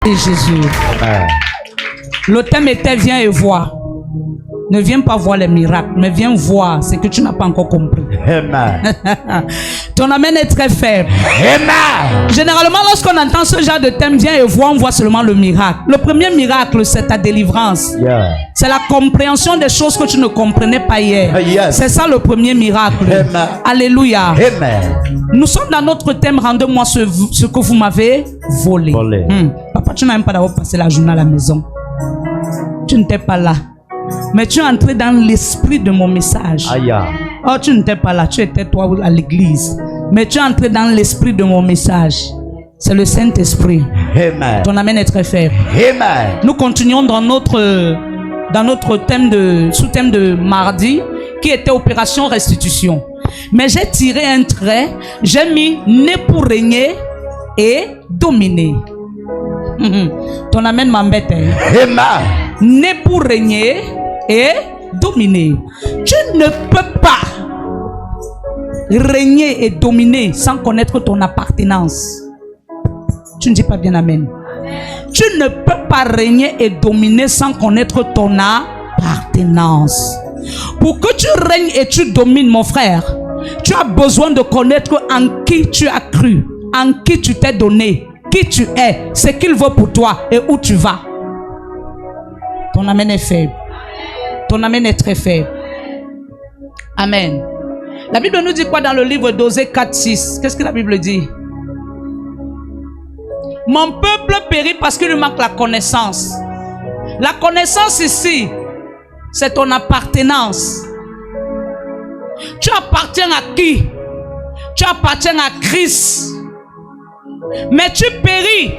Et Jésus. Amen. Le thème était viens et vois. Ne viens pas voir les miracles, mais viens voir ce que tu n'as pas encore compris. Amen. Ton amen est très faible. Amen. Généralement, lorsqu'on entend ce genre de thème, viens et vois, on voit seulement le miracle. Le premier miracle, c'est ta délivrance. Yeah. C'est la compréhension des choses que tu ne comprenais pas hier. Yes. C'est ça le premier miracle. Amen. Alléluia. Amen. Nous sommes dans notre thème, rendez-moi ce que vous m'avez volé. Papa, tu n'as même pas d'abord passé la journée à la maison. Tu n'étais pas là. Mais tu es entré dans l'esprit de mon message. Aïe. Oh, tu n'étais pas là, tu étais toi à l'église. Mais tu es entré dans l'esprit de mon message. C'est le Saint-Esprit. Amen. Ton amen est très faible. Amen. Nous continuons dans notre thème sous-thème de mardi, qui était opération restitution. Mais j'ai tiré un trait, j'ai mis né pour régner et dominer. Ton amen m'embête. Amen. Né pour régner et dominer. Tu ne peux pas régner et dominer sans connaître ton appartenance. Tu ne dis pas bien amen. Tu ne peux pas régner et dominer sans connaître ton appartenance. Pour que tu règnes et tu domines, mon frère, tu as besoin de connaître en qui tu as cru, en qui tu t'es donné, qui tu es, ce qu'il veut pour toi et où tu vas. Ton amen est faible. Ton amen est très faible. Amen. La Bible nous dit quoi dans le livre d'Osée 4:6? Qu'est-ce que la Bible dit? Mon peuple périt parce qu'il lui manque la connaissance. La connaissance ici, c'est ton appartenance. Tu appartiens à qui? Tu appartiens à Christ. Mais tu péris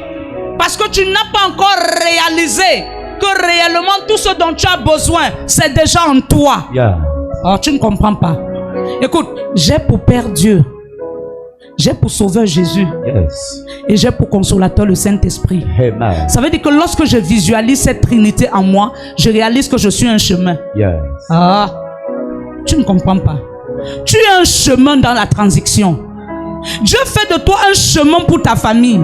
parce que tu n'as pas encore réalisé que réellement tout ce dont tu as besoin, c'est déjà en toi. Yeah. Alors tu ne comprends pas. Écoute, j'ai pour Père Dieu, j'ai pour Sauveur Jésus, Yes. et j'ai pour Consolateur le Saint-Esprit. Amen. Ça veut dire que lorsque je visualise cette Trinité en moi, je réalise que je suis un chemin. Yes. Ah, tu ne comprends pas. Tu es un chemin dans la transition. Dieu fait de toi un chemin pour ta famille.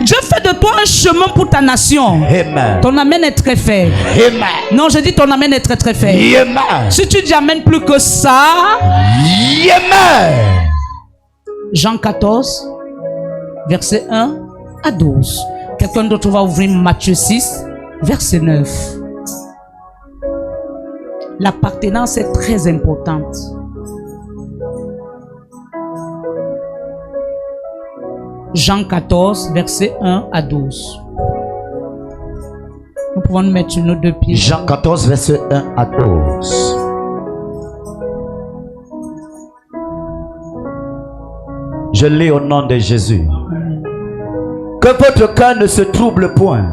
Dieu fait de toi un chemin pour ta nation. Amen. Ton amen est très faible. Amen. Non, je dis ton amen est très très faible. Amen. Si tu dis amen plus que ça, Amen. Jean 14, verset 1 à 12. Quelqu'un d'autre va ouvrir Matthieu 6, verset 9. L'appartenance est très importante. Jean 14, verset 1 à 12. Nous pouvons nous mettre sur nos deux pieds. Jean 14, verset 1 à 12. Je lis au nom de Jésus. Que votre cœur ne se trouble point.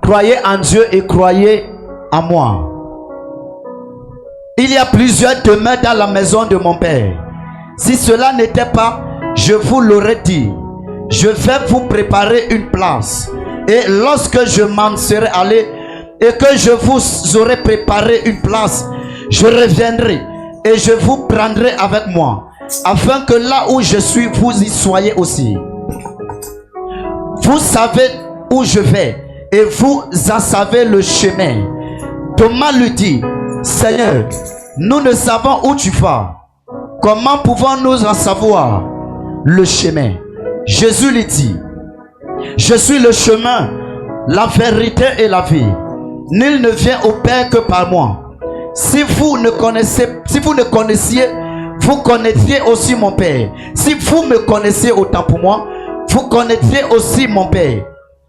Croyez en Dieu et croyez en moi. Il y a plusieurs demeures dans la maison de mon Père. Si cela n'était pas, je vous l'aurais dit. Je vais vous préparer une place. Et lorsque je m'en serai allé et que je vous aurai préparé une place, je reviendrai et je vous prendrai avec moi, afin que là où je suis, vous y soyez aussi. Vous savez où je vais et vous en savez le chemin. Thomas lui dit, Seigneur, nous ne savons où tu vas. Comment pouvons-nous en savoir le chemin? Jésus lui dit, je suis le chemin, la vérité et la vie. Nul ne vient au Père que par moi. Si vous ne connaissiez, vous connaîtriez aussi mon Père. Si vous me connaissiez autant pour moi, vous connaîtriez aussi mon Père.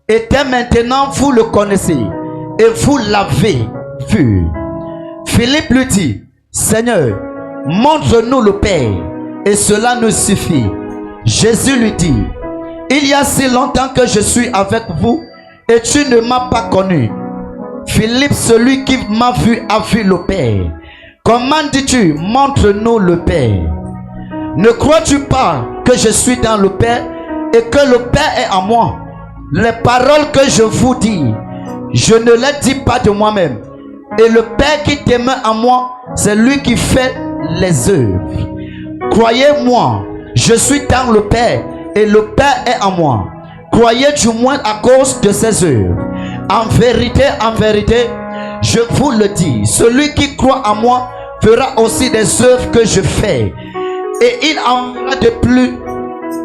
Et dès maintenant, vous le connaissez et vous l'avez vu. Philippe lui dit, Seigneur, montre-nous le Père et cela nous suffit. Jésus lui dit, il y a si longtemps que je suis avec vous et tu ne m'as pas connu. Philippe, celui qui m'a vu a vu le Père. Comment dis-tu, montre-nous le Père? Ne crois-tu pas que je suis dans le Père et que le Père est en moi? Les paroles que je vous dis, je ne les dis pas de moi-même. Et le Père qui demeure en moi, c'est lui qui fait les œuvres. Croyez-moi, je suis dans le Père et le Père est en moi. croyez du moins à cause de ses œuvres. En vérité, je vous le dis, celui qui croit en moi fera aussi des œuvres que je fais, et il en fera de plus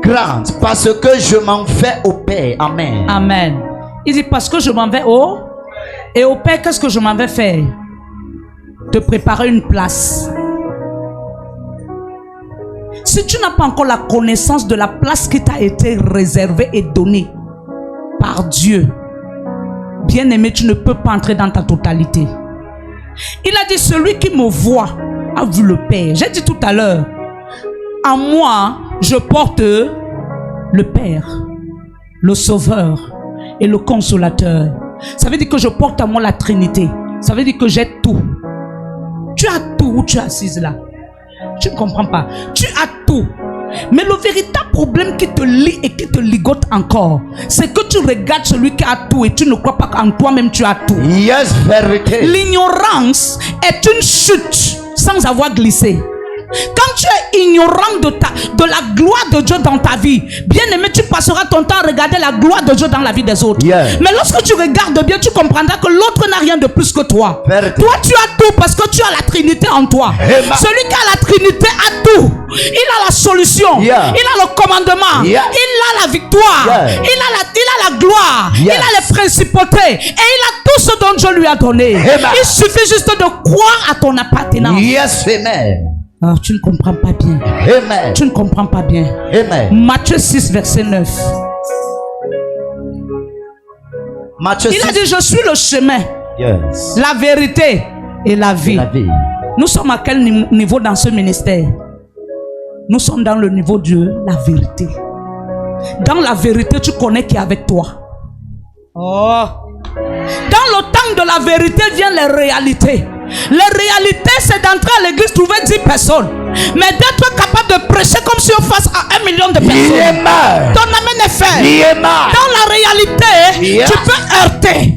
grandes, parce que je m'en vais au Père. Amen. Amen. Il dit parce que je m'en vais au... Et au Père, qu'est-ce que je m'en vais faire? Te préparer une place. Si tu n'as pas encore la connaissance de la place qui t'a été réservée et donnée par Dieu, bien-aimé, tu ne peux pas entrer dans ta totalité. Il a dit, celui qui me voit a vu le Père. J'ai dit tout à l'heure, en moi, je porte le Père, le Sauveur et le Consolateur. Ça veut dire que je porte en moi la Trinité. Ça veut dire que j'ai tout. Tu as tout où tu es assise là. Tu ne comprends pas. Tu as tout. Mais le véritable problème qui te lie et qui te ligote encore, c'est que tu regardes celui qui a tout et tu ne crois pas qu'en toi-même tu as tout. Yes, vérité. L'ignorance est une chute sans avoir glissé. Quand tu es ignorant de la gloire de Dieu dans ta vie, bien aimé, tu passeras ton temps à regarder la gloire de Dieu dans la vie des autres. Yeah. Mais lorsque tu regardes bien, tu comprendras que l'autre n'a rien de plus que toi. Vérité. Toi, tu as tout parce que tu as la Trinité en toi. Amen. Celui qui a la Trinité a tout. Il a la solution. Yeah. Il a le commandement. Yeah. Il a la victoire. Yeah. Il a la gloire. Yes. Il a les principautés. Et il a tout ce dont Dieu lui a donné. Amen. Il suffit juste de croire à ton appartenance. Yes, amen. Alors, tu ne comprends pas bien. Amen. Tu ne comprends pas bien. Amen. Matthieu 6, verset 9. Matthieu Il a 6. dit, je suis le chemin, Yes. la vérité et la vie. La vie. Nous sommes à quel niveau dans ce ministère? Nous sommes dans le niveau de la vérité. Dans la vérité, tu connais qui est avec toi. Oh. Dans le temps de la vérité viennent les réalités. Les réalités, c'est d'entrer à l'église, trouver 10 personnes. Mais d'être capable de prêcher comme si on face à 1 million de personnes. Amen. Ton amen est fait. Amen. Dans la réalité, Yeah. tu peux heurter.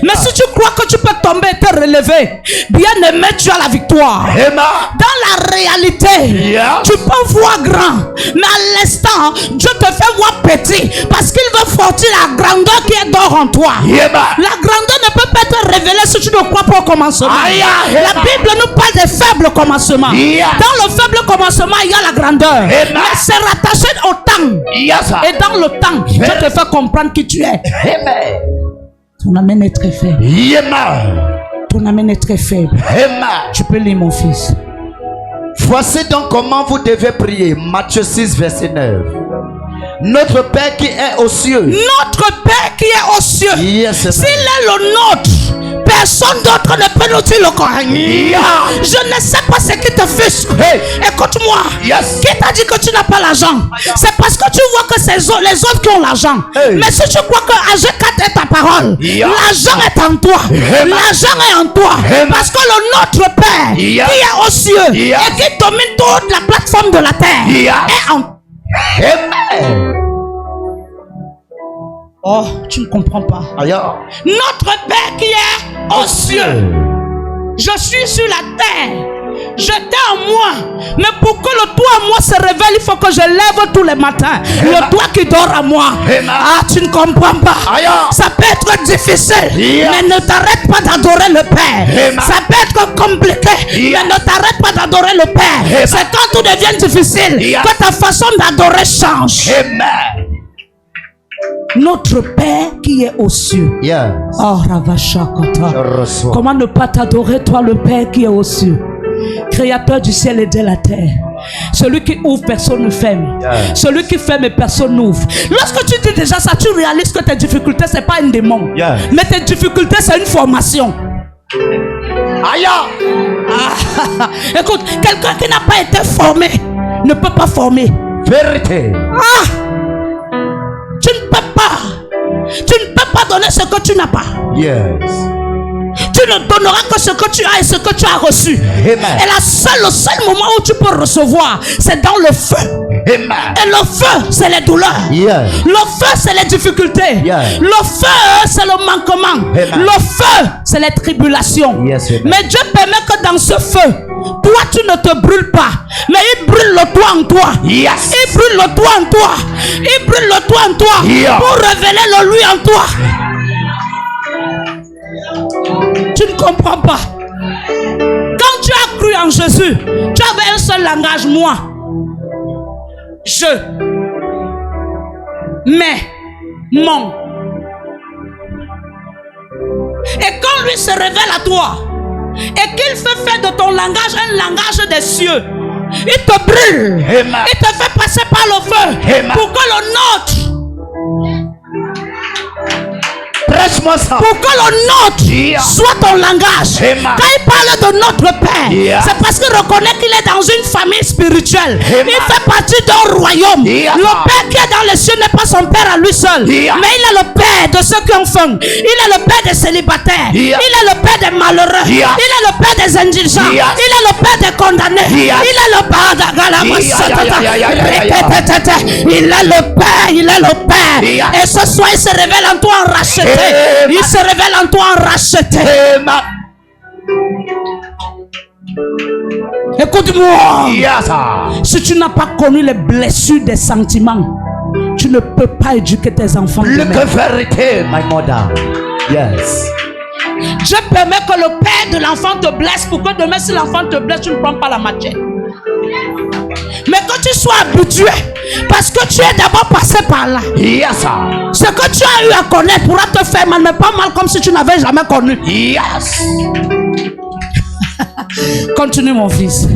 Mais si tu crois que tu peux tomber et te relever, bien aimé, tu as la victoire. Amen. Dans la réalité, Yeah. tu peux voir grand, mais à l'instant, Dieu te fait voir petit parce qu'il veut fortir la grandeur qui est d'or en toi. Amen. La grandeur ne peut pas être révélée si tu ne crois pas au commencement. Aïe, aïe, La Bible nous parle des faibles commencements. Yeah. Dans le faible commencement, il y a la grandeur. Amen. Mais c'est rattaché au temps. Yes. Et dans le temps, Dieu te fait comprendre qui tu es. Amen. Ton amen est très faible. Amen. Ton amen est très faible. Amen. Tu peux lire, mon fils. Voici donc comment vous devez prier. Matthieu 6, verset 9. Notre Père qui est aux cieux. Notre Père qui est aux cieux. Yes, amen. S'il est le nôtre, personne d'autre ne peut nous dire le corps. Yeah. Je ne sais pas ce qui te fait. Hey. Écoute-moi. Yes. Qui t'a dit que tu n'as pas l'argent? C'est parce que tu vois que c'est les autres qui ont l'argent. Hey. Mais si tu crois que AG4 est ta parole, Yeah. l'argent est en toi. Amen. L'argent est en toi. Amen. Parce que le notre Père Yeah. qui est aux cieux Yeah. et qui domine toute la plateforme de la terre Yeah. est en... Amen. Oh, tu ne comprends pas. Aïe. Notre Père qui est aux cieux. Je suis sur la terre. J'étais en moi. Mais pour que le toi en moi se révèle, il faut que je lève tous les matins. Le toi qui dort en moi. Amen. Ah, tu ne comprends pas. Aïe. Ça peut être difficile. Yeah. Mais ne t'arrête pas d'adorer le Père. Amen. Ça peut être compliqué. Yeah. Mais ne t'arrête pas d'adorer le Père. Amen. C'est quand tout devient difficile Yeah. que ta façon d'adorer change. Amen. Notre Père qui est aux cieux. Yes. Oh, Ravashakata. Je reçois. Comment ne pas t'adorer, toi, le Père qui est aux cieux, créateur du ciel et de la terre. Celui qui ouvre, personne ne ferme. Yes. Celui qui ferme, personne n'ouvre. Lorsque tu dis déjà ça, tu réalises que tes difficultés, c'est pas un démon. Yes. Mais tes difficultés, c'est une formation. Aïe. Ah, écoute, quelqu'un qui n'a pas été formé ne peut pas former. Vérité. Ah, tu ne peux pas. Tu ne peux pas donner ce que tu n'as pas. Yes. Tu ne donneras que ce que tu as et ce que tu as reçu. Amen. Et le seul moment où tu peux recevoir, c'est dans le feu. Amen. Et le feu, c'est les douleurs. Yeah. Le feu, c'est les difficultés. Yeah. Le feu, c'est le manquement. Amen. Le feu, c'est les tribulations. Yes, amen. Mais Dieu permet que dans ce feu, toi, tu ne te brûles pas. Mais il brûle le toit en toi. Yes. Il brûle le toit en toi. Il brûle le toit en toi. Yeah. Pour révéler le lui en toi. Tu ne comprends pas. Quand tu as cru en Jésus, tu avais un seul langage, moi. Je. Mais. Mon. Et quand lui se révèle à toi, et qu'il fait faire de ton langage un langage des cieux, il te brûle. Amen. Il te fait passer par le feu. Amen. Pour que le nôtre, Prêche-moi ça. pour que le nôtre Yeah. soit ton langage. Amen. Quand il parle de notre Père, Yeah. c'est parce qu'il reconnaît qu'il est dans une famille spirituelle. Amen. Il fait partie d'un royaume. Yeah. Le Père qui est dans les cieux n'est pas son Père à lui seul. Yeah. Mais il est le Père de ceux qui ont faim. Il est le Père des célibataires. Yeah. Il est le Père des malheureux. Yeah. Il est le Père des indigents. Yeah. Il est le Père des condamnés. Yeah. Il est le Père de Il est le Père. Il est le Père. Yeah. Et ce soir, il se révèle en toi en racheté. Amen. Il se révèle en toi en racheté. Amen. Écoute-moi. Yes. Si tu n'as pas connu les blessures des sentiments, tu ne peux pas éduquer tes enfants. Plus demain. que vérité, my mother. Yes. Dieu permet que le père de l'enfant te blesse pour que demain, si l'enfant te blesse, tu ne prends pas la machette. Mais que tu sois habitué, parce que tu es d'abord passé par là. Yes. Ce que tu as eu à connaître pourra te faire mal, mais pas mal comme si tu n'avais jamais connu. Yes. Continue, mon fils.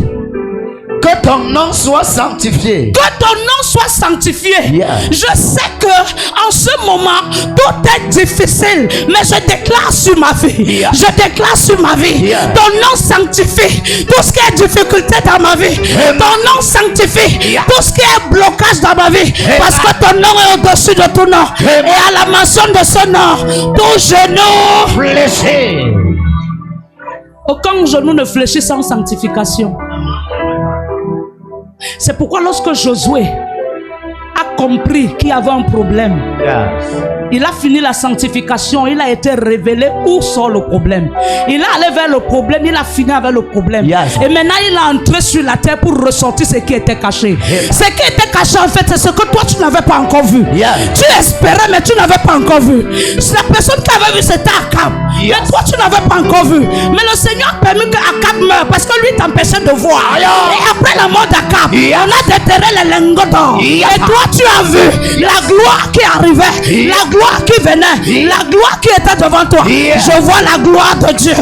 Que ton nom soit sanctifié. Que ton nom soit sanctifié. Yeah. Je sais que en ce moment, tout est difficile, mais je déclare sur ma vie. Yeah. Je déclare sur ma vie. Yeah. Ton nom sanctifie tout ce qui est difficulté dans ma vie. Amen. Ton nom sanctifie Yeah. tout ce qui est blocage dans ma vie. Amen. Parce que ton nom est au-dessus de tout nom. Amen. Et à la mention de ce nom, tout genou. Fléché. Aucun genou ne fléchit sans sanctification. C'est pourquoi lorsque Josué a compris qu'il y avait un problème, Yes. il a fini la sanctification, il a été révélé où sort le problème. Il est allé vers le problème, il a fini avec le problème. Yes. Et maintenant il est entré sur la terre pour ressortir ce qui était caché. Yes. Ce qui était caché en fait, c'est ce que toi tu n'avais pas encore vu. Yes. Tu espérais mais tu n'avais pas encore vu. La personne qui avait vu c'était Akab. Yes. Mais toi tu n'avais pas encore vu. Mais le Seigneur a permis que Akab meure parce que lui t'empêchait de voir. Aïe. Et après la mort d'Akab, Yes. on a déterré les lingots d'or. Yes. Et toi tu as vu la gloire qui arrivait, Yes. la gloire qui venait, la gloire qui était devant toi. Yes. Je vois la gloire de Dieu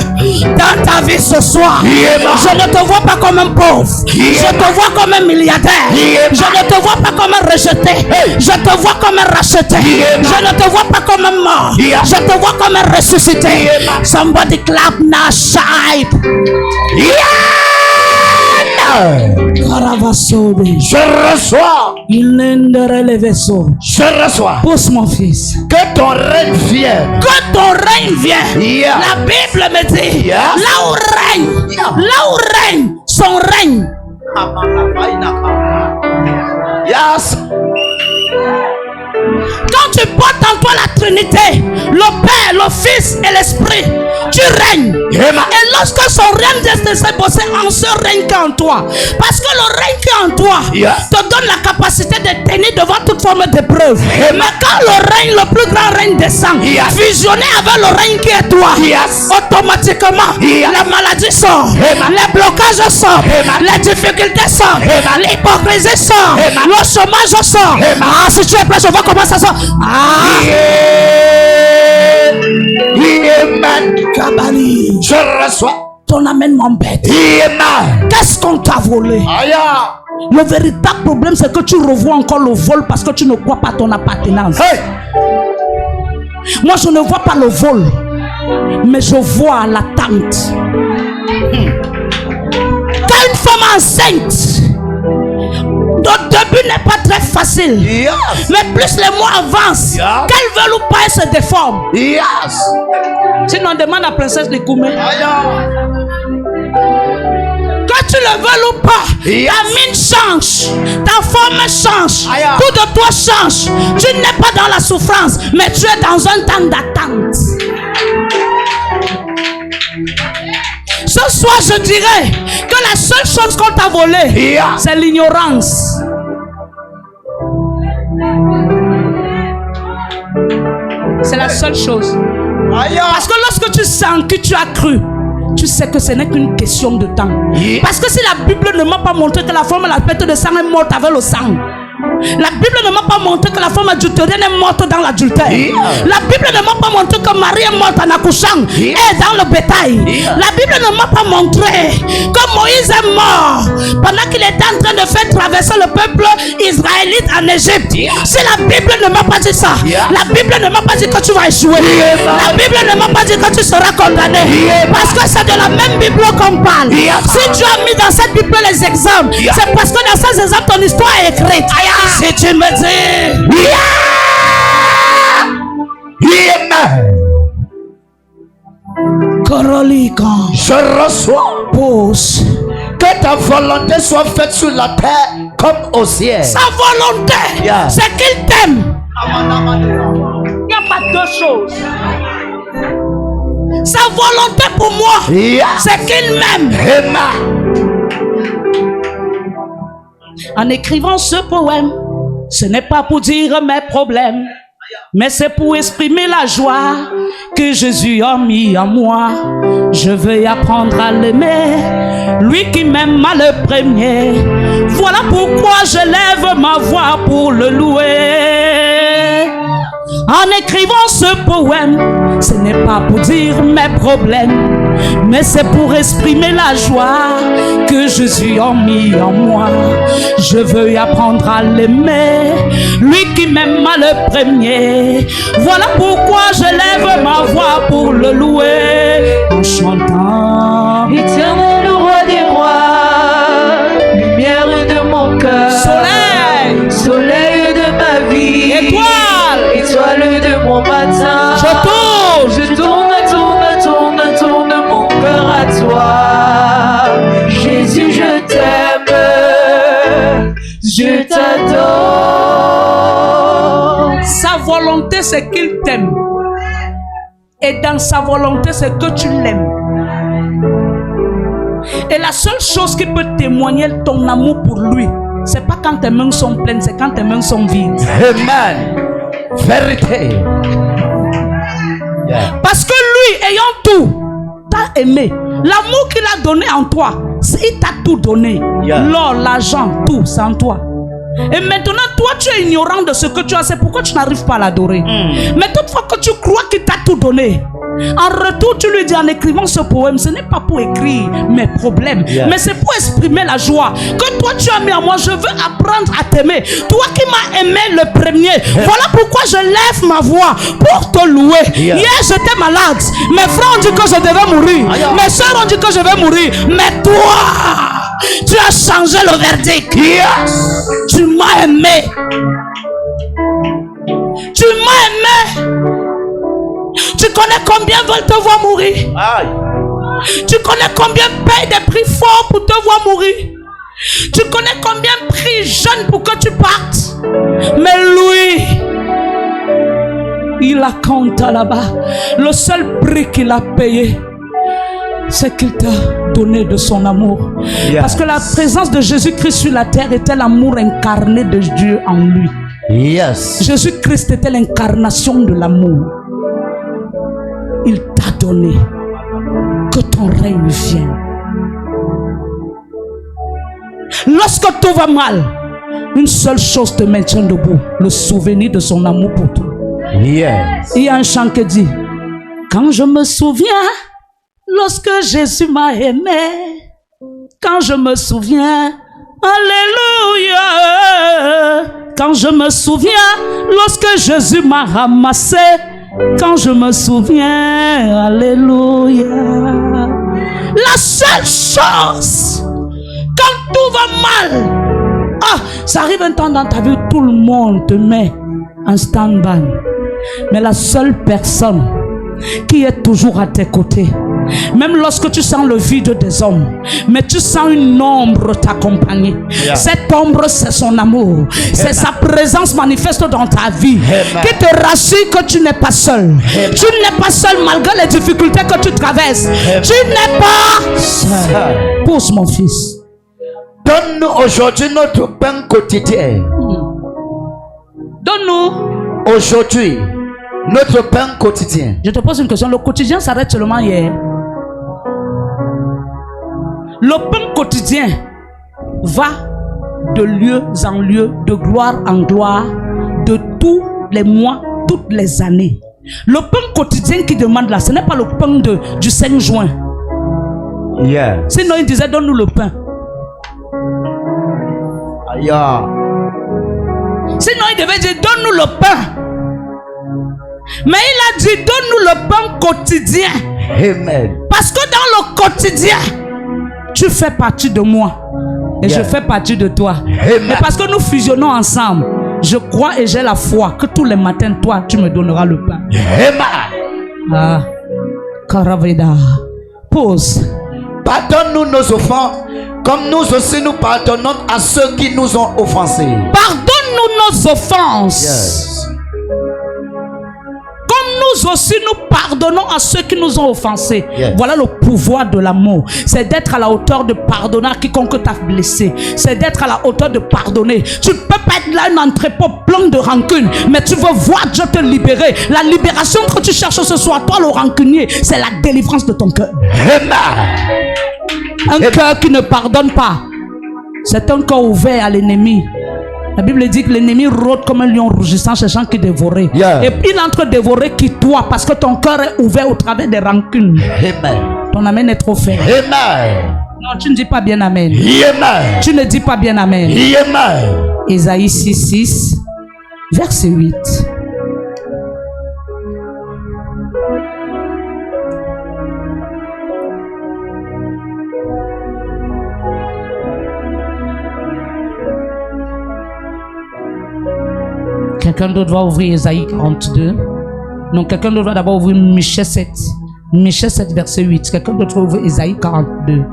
dans ta vie ce soir. Yes. Je ne te vois pas comme un pauvre. Yes. Je te vois comme un milliardaire. Yes. Je ne te vois pas comme un rejeté. Hey. Je te vois comme un racheté. Yes. Je ne te vois pas comme un mort. Yes. Je te vois comme un ressuscité. Yes. Somebody clap now, shout. Caravasode. Je reçois. Il n'endere les vaisseaux. Je reçois. Pousse mon fils. Que ton règne vienne. Que ton règne vienne. Yeah. La Bible me dit, Yes. là où règne, là où règne, son règne. Yes. Quand tu portes en toi la Trinité, le Père, le Fils et l'Esprit, tu règnes. Amen. Et lorsque son règne est bossé en ce règne qui est en toi, parce que le règne qui est en toi Yes. te donne la capacité de tenir devant toute forme d'épreuve. Amen. Mais quand le règne, le plus grand règne descend, Yes. fusionné avec le règne qui est toi, Yes. automatiquement, Yes. la maladie sort, Amen. les blocages sortent, Amen. les difficultés sortent, Amen. l'hypocrisie sort, Amen. le chômage sort. Amen. Ah, si tu es prêt, je vois comment ça sort. Ah, Amen. Kabali, Je reçois. ton amène m'embête. Amen. Qu'est-ce qu'on t'a volé? Aïe. Le véritable problème, c'est que tu revois encore le vol parce que tu ne crois pas à ton appartenance. Hey. Moi, je ne vois pas le vol, mais je vois l'attente. Quand une femme enceinte, le début n'est pas très facile. Yes. Mais plus les mois avancent, Yeah. qu'elle veut ou pas, elle se déforme. Yes. Sinon, on demande à la princesse Likoumé. Aïe. Que tu tu le veux ou pas, ta mine change, ta forme change, tout de toi change. Tu n'es pas dans la souffrance, mais tu es dans un temps d'attente. Ce soir, je dirais que la seule chose qu'on t'a volée, c'est l'ignorance. C'est la seule chose. Parce que lorsque tu sens que tu as cru, tu sais que ce n'est qu'une question de temps. Parce que si la Bible ne m'a pas montré que la femme à la perte de sang est morte avec le sang, la Bible ne m'a pas montré que la femme adultérienne est morte dans l'adultère. La Bible ne m'a pas montré que Marie est morte en accouchant et dans le bétail. La Bible ne m'a pas montré que Moïse est mort pendant qu'il était en train de faire traverser le peuple israélite en Égypte. Si la Bible ne m'a pas dit ça, la Bible ne m'a pas dit que tu vas échouer. La Bible ne m'a pas dit que tu seras condamné. Parce que c'est de la même Bible qu'on parle. Si tu as mis dans cette Bible les exemples, c'est parce que dans ces exemples ton histoire est écrite. Si tu me dis Corolican, je reçois pause. que ta volonté soit faite sur la terre comme au ciel. Sa volonté, c'est qu'il t'aime. Il n'y a pas deux choses. Sa volonté pour moi, c'est qu'il m'aime. En écrivant ce poème, ce n'est pas pour dire mes problèmes, mais c'est pour exprimer la joie que Jésus a mis en moi. Je veux apprendre à l'aimer, lui qui m'aime le premier. Voilà pourquoi je lève ma voix pour le louer. En écrivant ce poème, ce n'est pas pour dire mes problèmes, mais c'est pour exprimer la joie que Jésus a mis en moi. Je veux apprendre à l'aimer, lui qui m'aime le premier. Voilà pourquoi je lève ma voix pour le louer en chantant. Éternel roi des rois, lumière de mon cœur, Soleil, soleil de ma vie, étoile, étoile de mon matin. je tourne Tourne mon cœur à toi. Jésus, je t'aime, je t'adore. Sa volonté, c'est qu'il t'aime. Et dans sa volonté, c'est que tu l'aimes. Et la seule chose qui peut témoigner ton amour pour lui, c'est pas quand tes mains sont pleines, c'est quand tes mains sont vides. Amen. Vérité. Parce que lui, ayant tout, t'a aimé. L'amour qu'il a donné en toi, il t'a tout donné. L'or, l'argent, tout, c'est en toi. Et maintenant, toi, tu es ignorant de ce que tu as. C'est pourquoi tu n'arrives pas à l'adorer. Mais toutefois que tu crois qu'il t'a tout donné, en retour, tu lui dis en écrivant ce poème, ce n'est pas pour écrire mes problèmes, mais c'est pour exprimer la joie que toi tu as mis en moi. Je veux apprendre à t'aimer. Toi qui m'as aimé le premier. Voilà pourquoi je lève ma voix pour te louer. Hier, j'étais malade. Mes frères ont dit que je devais mourir. Mes soeurs ont dit que je vais mourir. Mais toi, tu as changé le verdict. Tu m'as aimé. Tu m'as aimé. Tu connais combien veulent te voir mourir? Tu connais combien payent des prix forts pour te voir mourir? Tu connais combien prient jeunes pour que tu partes? Mais lui, il a compté là-bas. Le seul prix qu'il a payé, c'est qu'il t'a donné de son amour. Parce que la présence de Jésus-Christ sur la terre était l'amour incarné de Dieu en lui. Jésus-Christ était l'incarnation de l'amour. Il t'a donné. Que ton règne vienne. Lorsque tout va mal, une seule chose te maintient debout: le souvenir de son amour pour toi. Il y a un chant qui dit: quand je me souviens, lorsque Jésus m'a aimé, quand je me souviens, alléluia, quand je me souviens, lorsque Jésus m'a ramassé, quand je me souviens, alléluia. La seule chose, quand tout va mal, ça arrive un temps dans ta vie où tout le monde te met en stand-by. Mais la seule personne qui est toujours à tes côtés. Même lorsque tu sens le vide des hommes, mais tu sens une ombre t'accompagner. Cette ombre, c'est son amour. C'est sa présence manifeste dans ta vie qui te rassure que tu n'es pas seul. Tu n'es pas seul malgré les difficultés que tu traverses. Tu n'es pas seul. Pousse mon fils. Donne-nous aujourd'hui notre pain quotidien. Donne-nous aujourd'hui notre pain quotidien. Je te pose une question. Le quotidien s'arrête seulement hier. Le pain quotidien va de lieu en lieu, de gloire en gloire, de tous les mois, toutes les années. Le pain quotidien qui demande là, ce n'est pas le pain du 5 juin. Sinon il disait donne-nous le pain. Aïe. Sinon il devait dire donne-nous le pain. Mais il a dit donne-nous le pain quotidien. Amen. Parce que dans le quotidien, tu fais partie de moi et je fais partie de toi. Amen. Et parce que nous fusionnons ensemble, je crois et j'ai la foi que tous les matins, toi, tu me donneras le pain. Amen. Ah, Karaveda. Pause. Pardonne-nous nos offenses, comme nous aussi nous pardonnons à ceux qui nous ont offensés. Pardonne-nous nos offenses. Yes. Nous aussi nous pardonnons à ceux qui nous ont offensés. Yes. Voilà le pouvoir de l'amour. C'est d'être à la hauteur de pardonner à quiconque t'a blessé. C'est d'être à la hauteur de pardonner. Tu ne peux pas être là un entrepôt plein de rancune, mais tu veux voir Dieu te libérer. La libération que tu cherches ce soir, toi le rancunier, c'est la délivrance de ton cœur. Un cœur qui ne pardonne pas, c'est un cœur ouvert à l'ennemi. La Bible dit que l'ennemi rôde comme un lion rougissant, cherchant qui dévorer. Et puis il entre dévorer qui toi, parce que ton cœur est ouvert au travers des rancunes. Amen. Ton amen est trop faible. Amen. Non, tu ne dis pas bien amen. Amen. Tu ne dis pas bien amen. Amen. Ésaïe 6, verset 8. Quelqu'un d'autre va ouvrir Ésaïe 42. Non, quelqu'un d'autre va d'abord ouvrir Michée 7. Michée 7, verset 8. Quelqu'un d'autre va ouvrir Ésaïe 42.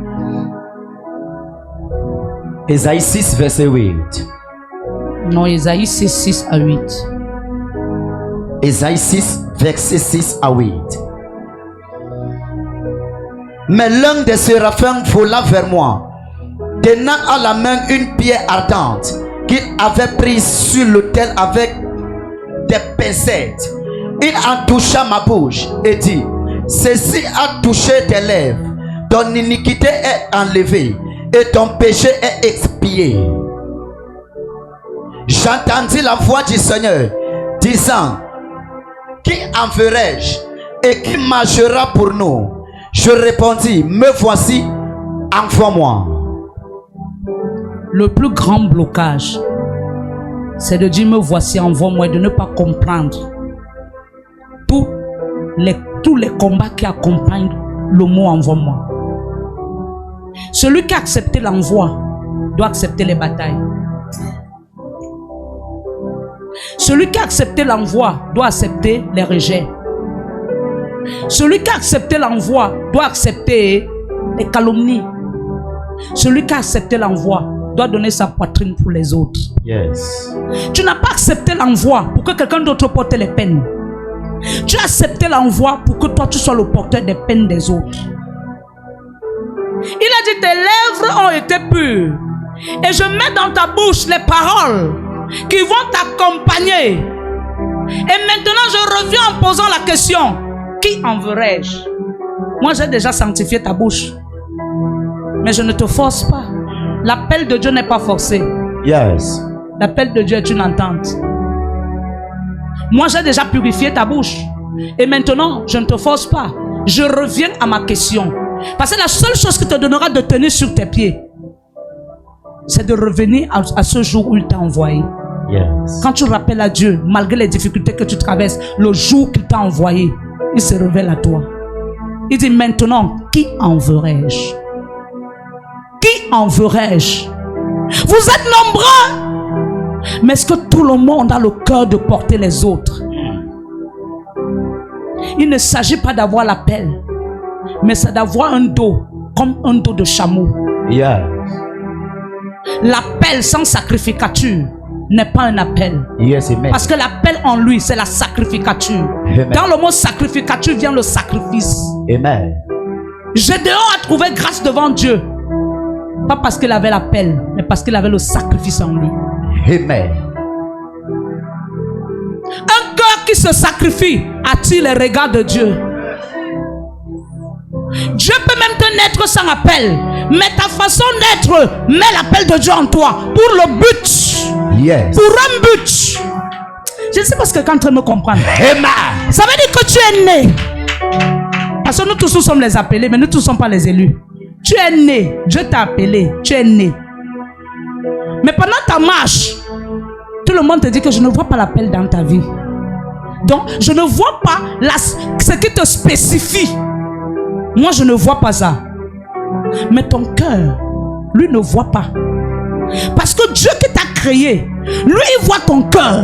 Ésaïe 6, verset 8. Non, Ésaïe 6 à 8. Ésaïe 6, verset 6 à 8. Mais l'un des séraphins vola vers moi, tenant à la main une pierre ardente qu'il avait prise sur l'autel avec des pincettes. Il en toucha ma bouche et dit: ceci a touché tes lèvres, ton iniquité est enlevée et ton péché est expié. J'entendis la voix du Seigneur disant: qui enverrai-je et qui marchera pour nous? Je répondis: me voici, envoie-moi. Le plus grand blocage, c'est de dire me voici, envoie-moi, et de ne pas comprendre tous les combats qui accompagnent le mot envoie-moi. Celui qui a accepté l'envoi doit accepter les batailles. Celui qui a accepté l'envoi doit accepter les rejets. Celui qui a accepté l'envoi doit accepter les calomnies. Celui qui a accepté l'envoi doit donner sa poitrine pour les autres. Yes. Tu n'as pas accepté l'envoi pour que quelqu'un d'autre porte les peines. Tu as accepté l'envoi pour que toi tu sois le porteur des peines des autres. Il a dit: tes lèvres ont été pures et je mets dans ta bouche les paroles qui vont t'accompagner. Et maintenant je reviens en posant la question: qui enverrai-je? Moi j'ai déjà sanctifié ta bouche, mais je ne te force pas. L'appel de Dieu n'est pas forcé. Yes. L'appel de Dieu est une entente. Moi j'ai déjà purifié ta bouche et maintenant je ne te force pas. Je reviens à ma question, parce que la seule chose qui te donnera de tenir sur tes pieds, c'est de revenir à ce jour où il t'a envoyé. Yes. Quand tu rappelles à Dieu, malgré les difficultés que tu traverses, le jour qu'il t'a envoyé, il se révèle à toi. Il dit: maintenant, qui enverrai-je? Qui enverrai-je? Vous êtes nombreux, mais est-ce que tout le monde a le cœur de porter les autres? Il ne s'agit pas d'avoir l'appel, mais c'est d'avoir un dos comme un dos de chameau. Yeah. L'appel sans sacrificature n'est pas un appel. Yes, amen. Parce que l'appel en lui, c'est la sacrificature. Amen. Dans le mot sacrificature vient le sacrifice. Amen. Gédéon a trouvé grâce devant Dieu. Pas parce qu'il avait l'appel, mais parce qu'il avait le sacrifice en lui. Amen. Un cœur qui se sacrifie attire les regards de Dieu. Dieu peut même te naître sans appel, mais ta façon d'être met l'appel de Dieu en toi pour le but. Yes. Pour un but. Je ne sais pas ce que quelqu'un est en train de me comprendre. Amen. Ça veut dire que tu es né. Parce que nous tous nous sommes les appelés, mais nous tous ne sommes pas les élus. Tu es né. Dieu t'a appelé. Tu es né. Mais pendant ta marche, tout le monde te dit que je ne vois pas l'appel dans ta vie. Donc, je ne vois pas ce qui te spécifie. Moi, je ne vois pas ça. Mais ton cœur, lui, ne voit pas. Parce que Dieu qui t'a créé, lui, il voit ton cœur.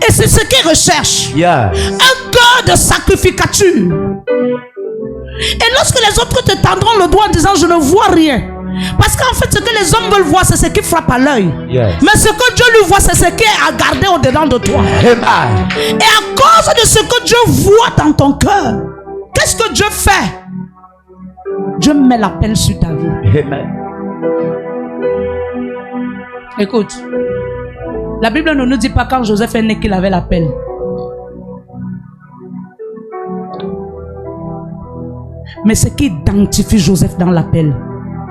Et c'est ce qu'il recherche. Yeah. Un cœur de sacrificature. Et lorsque les autres te tendront le doigt en disant je ne vois rien. Parce qu'en fait, ce que les hommes veulent voir, c'est ce qui frappe à l'œil. Yes. Mais ce que Dieu lui voit, c'est ce qui est à garder au-dedans de toi. Amen. Et à cause de ce que Dieu voit dans ton cœur, qu'est-ce que Dieu fait? Dieu met l'appel sur ta vie. Amen. Écoute, la Bible ne nous dit pas quand Joseph est né qu'il avait l'appel. Mais ce qui identifie Joseph dans l'appel,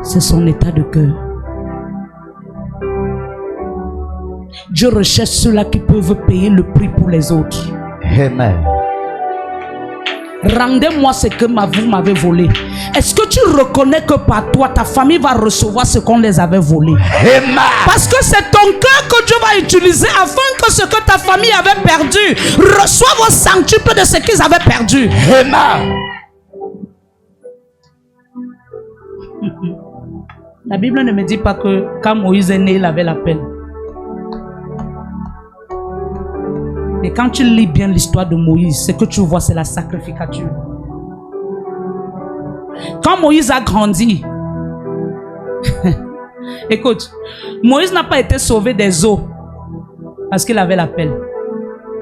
c'est son état de cœur. Dieu recherche ceux-là qui peuvent payer le prix pour les autres. Amen. Rendez-moi ce que vous m'avez volé. Est-ce que tu reconnais que par toi, ta famille va recevoir ce qu'on les avait volé? Amen. Parce que c'est ton cœur que Dieu va utiliser afin que ce que ta famille avait perdu reçoive au centuple de ce qu'ils avaient perdu. Amen. La Bible ne me dit pas que quand Moïse est né, il avait l'appel. Et quand tu lis bien l'histoire de Moïse, ce que tu vois, c'est la sacrificature. Quand Moïse a grandi, écoute, Moïse n'a pas été sauvé des eaux parce qu'il avait l'appel.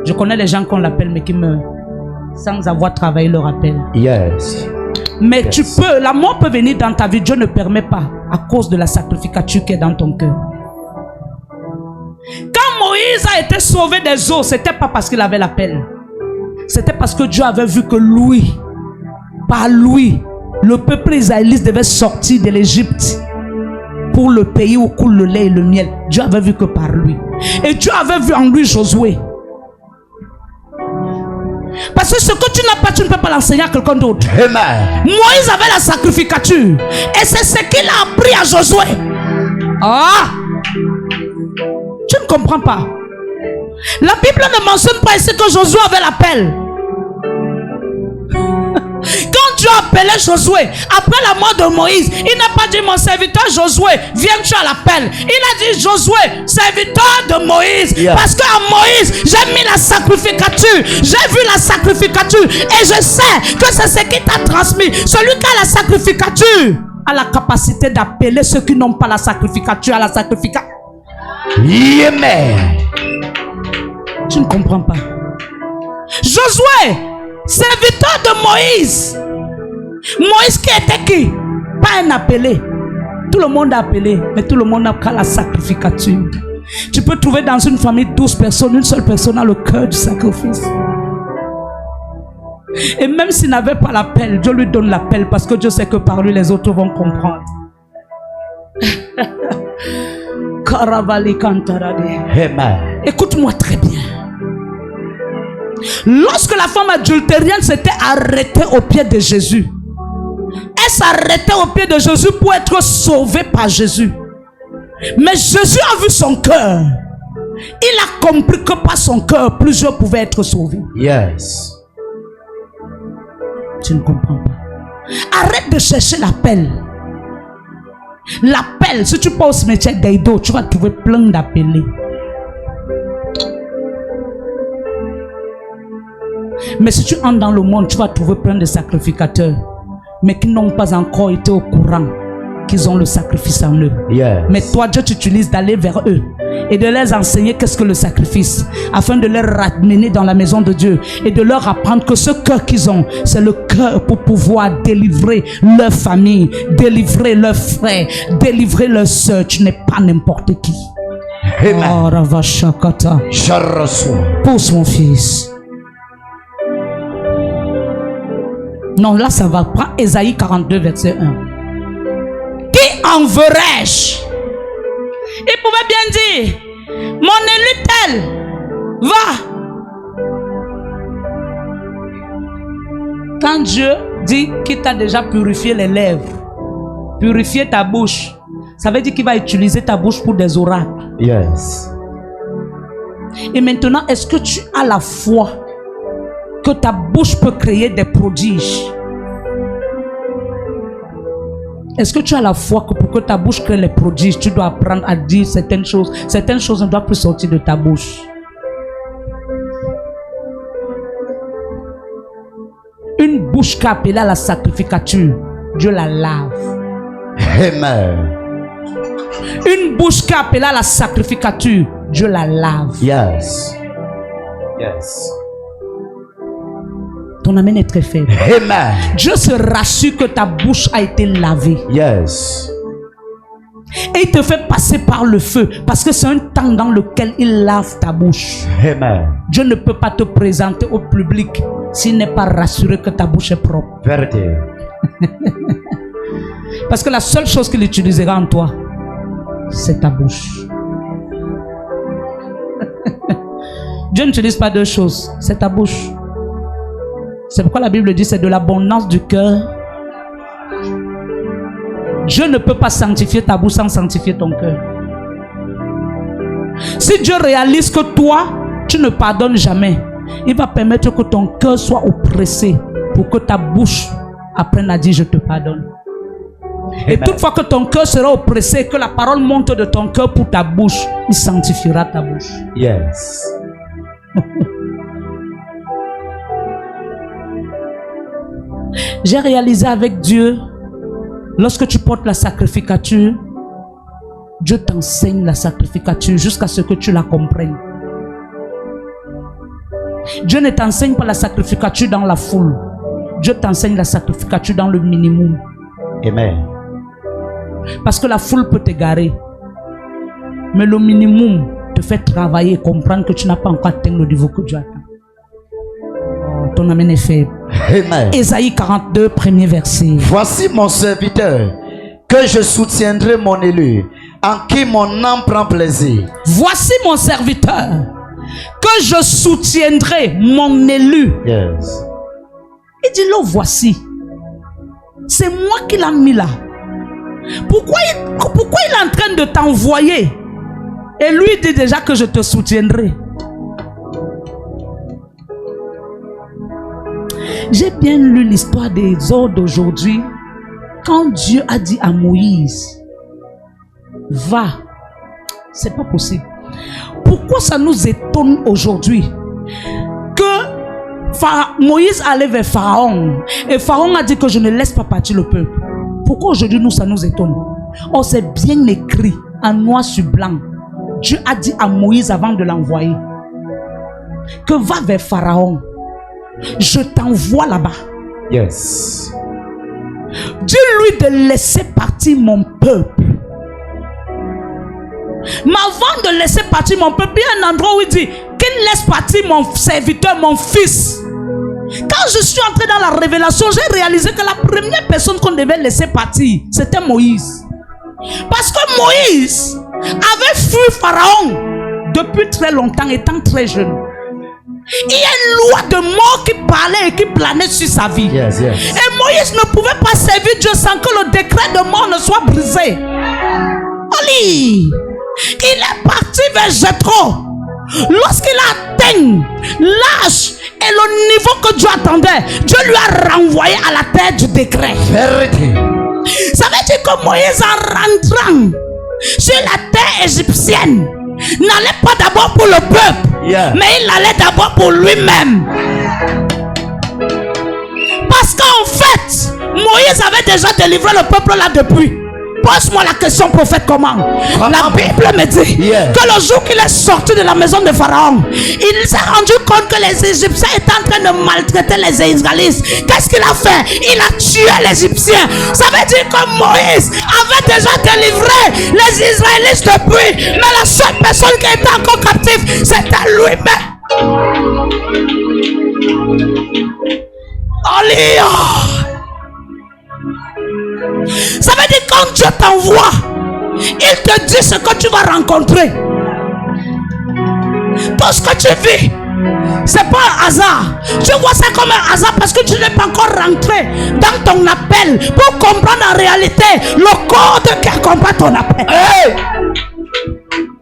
Je connais les gens qui ont l'appel mais qui meurent sans avoir travaillé leur appel. Yes. Mais Yes. tu peux, la mort peut venir dans ta vie, Dieu ne permet pas à cause de la sacrificature qui est dans ton cœur. Quand Moïse a été sauvé des eaux, ce n'était pas parce qu'il avait l'appel. C'était parce que Dieu avait vu que lui, par lui, le peuple israélite devait sortir de l'Égypte pour le pays où coule le lait et le miel. Dieu avait vu que par lui. Et Dieu avait vu en lui Josué. Parce que ce que tu n'as pas, tu ne peux pas l'enseigner à quelqu'un d'autre. Amen. Moïse avait la sacrificature. Et c'est ce qu'il a appris à Josué. Ah! Tu ne comprends pas. La Bible ne mentionne pas ici que Josué avait l'appel. Quand Dieu appelait Josué, après la mort de Moïse, il n'a pas dit mon serviteur Josué, viens-tu à l'appel. Il a dit Josué, serviteur de Moïse. Yeah. Parce qu'à Moïse, j'ai mis la sacrificature. J'ai vu la sacrificature. Et je sais que c'est ce qui t'a transmis. Celui qui a la sacrificature a la capacité d'appeler ceux qui n'ont pas la sacrificature à la sacrificature. Amen. Tu ne comprends pas. Josué, serviteur de Moïse. Moïse qui était qui? Pas un appelé. Tout le monde a appelé, mais tout le monde n'a qu'à la sacrificature. Tu peux trouver dans une famille 12 personnes, une seule personne a le cœur du sacrifice. Et même s'il n'avait pas l'appel, Dieu lui donne l'appel parce que Dieu sait que par lui les autres vont comprendre. Karavali Kantarade. Amen. Écoute-moi très bien. Lorsque la femme adultérienne s'était arrêtée au pied de Jésus, elle s'arrêtait au pied de Jésus pour être sauvée par Jésus. Mais Jésus a vu son cœur. Il a compris que par son cœur, plusieurs pouvaient être sauvés. Yes. Tu ne comprends pas. Arrête de chercher l'appel. L'appel, si tu pars au cimetière d'Aïdo, tu vas trouver plein d'appelés. Mais si tu entres dans le monde, tu vas trouver plein de sacrificateurs, mais qui n'ont pas encore été au courant qu'ils ont le sacrifice en eux. Yes. Mais toi, Dieu t'utilise d'aller vers eux et de leur enseigner qu'est-ce que le sacrifice, afin de les ramener dans la maison de Dieu et de leur apprendre que ce cœur qu'ils ont, c'est le cœur pour pouvoir délivrer leur famille, délivrer leurs frères, délivrer leurs soeurs. Tu n'es pas n'importe qui. Amen. Oh, Ravashakata. Je reçois. Pousse mon fils. Non, là ça va. Prends Ésaïe 42, verset 1. Qui enverrai-je? Il pouvait bien dire, mon élu tel, va. Quand Dieu dit qu'il t'a déjà purifié les lèvres, purifié ta bouche, ça veut dire qu'il va utiliser ta bouche pour des oracles. Yes. Et maintenant, est-ce que tu as la foi que ta bouche peut créer des prodiges? Est-ce que tu as la foi que pour que ta bouche crée les prodiges, tu dois apprendre à dire certaines choses? Certaines choses ne doivent plus sortir de ta bouche. Une bouche qui est appelée à la sacrificature, Dieu la lave. Amen. Une bouche qui est appelée à la sacrificature, Dieu la lave. Yes. Yes. Ton amen est très faible. Amen. Dieu se rassure que ta bouche a été lavée. Yes. Et il te fait passer par le feu. Parce que c'est un temps dans lequel il lave ta bouche. Amen. Dieu ne peut pas te présenter au public s'il n'est pas rassuré que ta bouche est propre. Vérité. Parce que la seule chose qu'il utilisera en toi, c'est ta bouche. Dieu n'utilise pas deux choses, c'est ta bouche. C'est pourquoi la Bible dit c'est de l'abondance du cœur. Dieu ne peut pas sanctifier ta bouche sans sanctifier ton cœur. Si Dieu réalise que toi, tu ne pardonnes jamais, il va permettre que ton cœur soit oppressé pour que ta bouche apprenne à dire je te pardonne. Et toutefois que ton cœur sera oppressé, que la parole monte de ton cœur pour ta bouche, il sanctifiera ta bouche. Yes. J'ai réalisé avec Dieu, lorsque tu portes la sacrificature, Dieu t'enseigne la sacrificature jusqu'à ce que tu la comprennes. Dieu ne t'enseigne pas la sacrificature dans la foule. Dieu t'enseigne la sacrificature dans le minimum. Amen. Parce que la foule peut t'égarer. Mais le minimum te fait travailler et comprendre que tu n'as pas encore atteint le niveau que Dieu attend. Oh, ton amen est faible. Amen. Ésaïe 42, premier verset. Voici mon serviteur, que je soutiendrai mon élu, en qui mon âme prend plaisir. Voici mon serviteur, que je soutiendrai mon élu. Yes. Il dit le voici. C'est moi qui l'ai mis là. Pourquoi il est en train de t'envoyer? Et lui dit déjà que je te soutiendrai. J'ai bien lu l'histoire des ordres d'aujourd'hui. Quand Dieu a dit à Moïse, va, c'est pas possible. Pourquoi ça nous étonne aujourd'hui que Moïse allait vers Pharaon et Pharaon a dit que je ne laisse pas partir le peuple? Pourquoi aujourd'hui ça nous étonne? Oh, c'est bien écrit en noir sur blanc. Dieu a dit à Moïse avant de l'envoyer que va vers Pharaon. Je t'envoie là-bas. Yes. Dis-lui de laisser partir mon peuple. Mais avant de laisser partir mon peuple, il y a un endroit où il dit qu'il laisse partir mon serviteur, mon fils. Quand je suis entré dans la révélation, j'ai réalisé que la première personne qu'on devait laisser partir, c'était Moïse. Parce que Moïse avait fui Pharaon depuis très longtemps, étant très jeune. Il y a une loi de mort qui parlait et qui planait sur sa vie. Yes, yes. Et Moïse ne pouvait pas servir Dieu sans que le décret de mort ne soit brisé. Oli, il est parti vers Jéthro. Lorsqu'il a atteint l'âge et le niveau que Dieu attendait, Dieu lui a renvoyé à la terre du décret. Vérité. Ça veut dire que Moïse, en rentrant sur la terre égyptienne, n'allait pas d'abord pour le peuple, Yeah. mais il allait d'abord pour lui-même. En fait, Moïse avait déjà délivré le peuple là depuis. Pose-moi la question, prophète, comment? La Bible me dit que le jour qu'il est sorti de la maison de Pharaon, il s'est rendu compte que les Égyptiens étaient en train de maltraiter les Israélites. Qu'est-ce qu'il a fait? Il a tué les Égyptiens. Ça veut dire que Moïse avait déjà délivré les Israélites depuis. Mais la seule personne qui était encore captive, c'était lui-même. Alléluia. Ça veut dire quand Dieu t'envoie, il te dit ce que tu vas rencontrer. Tout ce que tu vis, c'est pas un hasard. Tu vois ça comme un hasard parce que tu n'es pas encore rentré dans ton appel pour comprendre en réalité le code qui accompagne ton appel. Hey!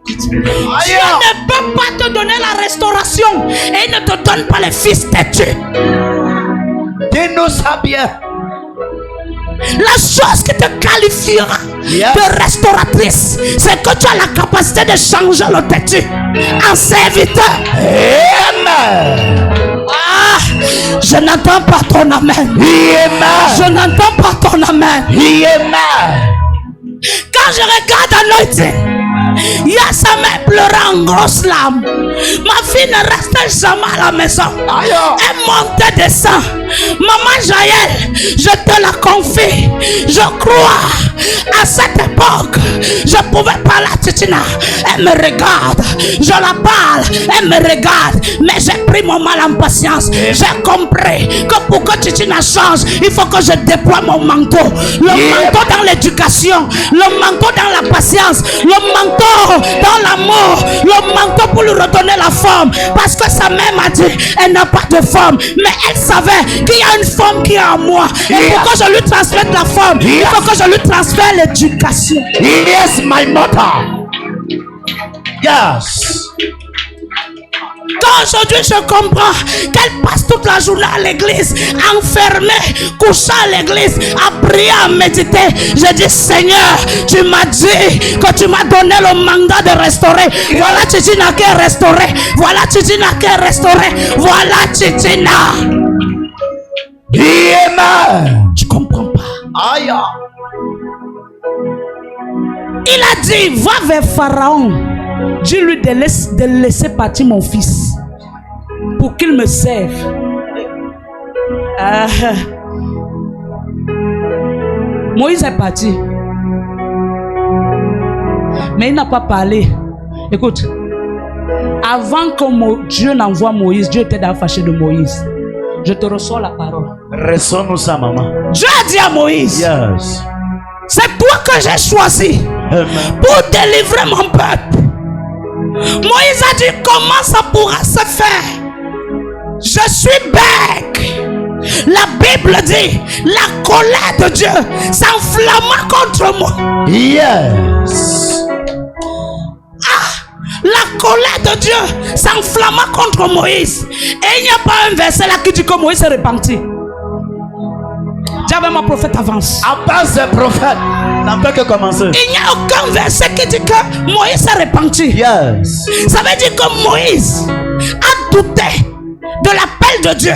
Dieu ne peut pas te donner la restauration et il ne te donne pas les fils de Dieu. Dis-nous ça bien. La chose qui te qualifiera de restauratrice, c'est que tu as la capacité de changer le têtu en serviteur. Amen. Ah, je n'entends pas ton amen. Je n'entends pas ton amen. Quand je regarde Anointing, il y a sa mère pleurant en grosses larmes. Ma fille ne restait jamais à la maison. Elle montait, descend. Maman Jaël, je te la confie. Je crois à cette époque, je pouvais parler à Titina. Elle me regarde. Je la parle. Elle me regarde. Mais j'ai pris mon mal en patience. J'ai compris que pour que Titina change, il faut que je déploie mon manteau. Le manteau dans l'éducation. Le manteau dans la patience. Le manteau dans l'amour, le manteau pour lui redonner la forme, parce que sa mère m'a dit elle n'a pas de forme, mais elle savait qu'il y a une forme qui est en moi, et pour que je lui transmette la forme, il faut que je lui transfère l'éducation. Yes, my mother. Yes. Quand aujourd'hui je comprends qu'elle passe toute la journée à l'église, enfermée, couchée à l'église, à prier, à méditer, je dis Seigneur, tu m'as dit que tu m'as donné le mandat de restaurer. Voilà Titina qui est restaurée. Voilà Titina qui est restaurée. Voilà Titina. Tu comprends pas? Aïe. Il a dit, va vers Pharaon. Dis-lui de laisser partir mon fils pour qu'il me serve. Moïse est parti. Mais il n'a pas parlé. Écoute, avant que Dieu n'envoie Moïse, Dieu était déjà fâché de Moïse. Je te reçois la parole. Reçois-nous ça, maman. Dieu a dit à Moïse, yes. C'est toi que j'ai choisi pour délivrer mon peuple. Moïse a dit, comment ça pourra se faire? Je suis bec. La Bible dit, la colère de Dieu s'enflamma contre moi. Yes. La colère de Dieu s'enflamma contre Moïse. Et il n'y a pas un verset là qui dit que Moïse s'est repenti. J'avais mon prophète avance. À base de prophète, ça ne peut que commencer. Il n'y a aucun verset qui dit que Moïse s'est repenti. Yes. Ça veut dire que Moïse a douté de l'appel de Dieu.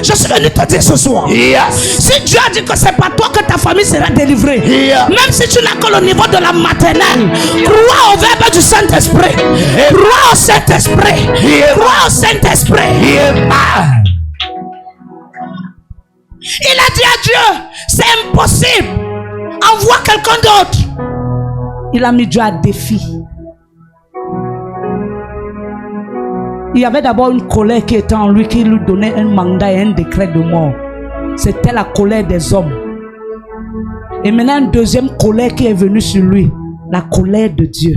Je suis venu te dire ce soir. Yes. Si Dieu a dit que c'est pas toi que ta famille sera délivrée, même si tu n'as que le niveau de la maternelle, crois au verbe du Saint-Esprit. Crois au Saint-Esprit. Crois au Saint-Esprit. Il a dit à Dieu, c'est impossible. Envoie quelqu'un d'autre. Il a mis Dieu à défi. Il y avait d'abord une colère qui était en lui, qui lui donnait un mandat et un décret de mort. C'était la colère des hommes. Et maintenant une deuxième colère qui est venue sur lui, la colère de Dieu.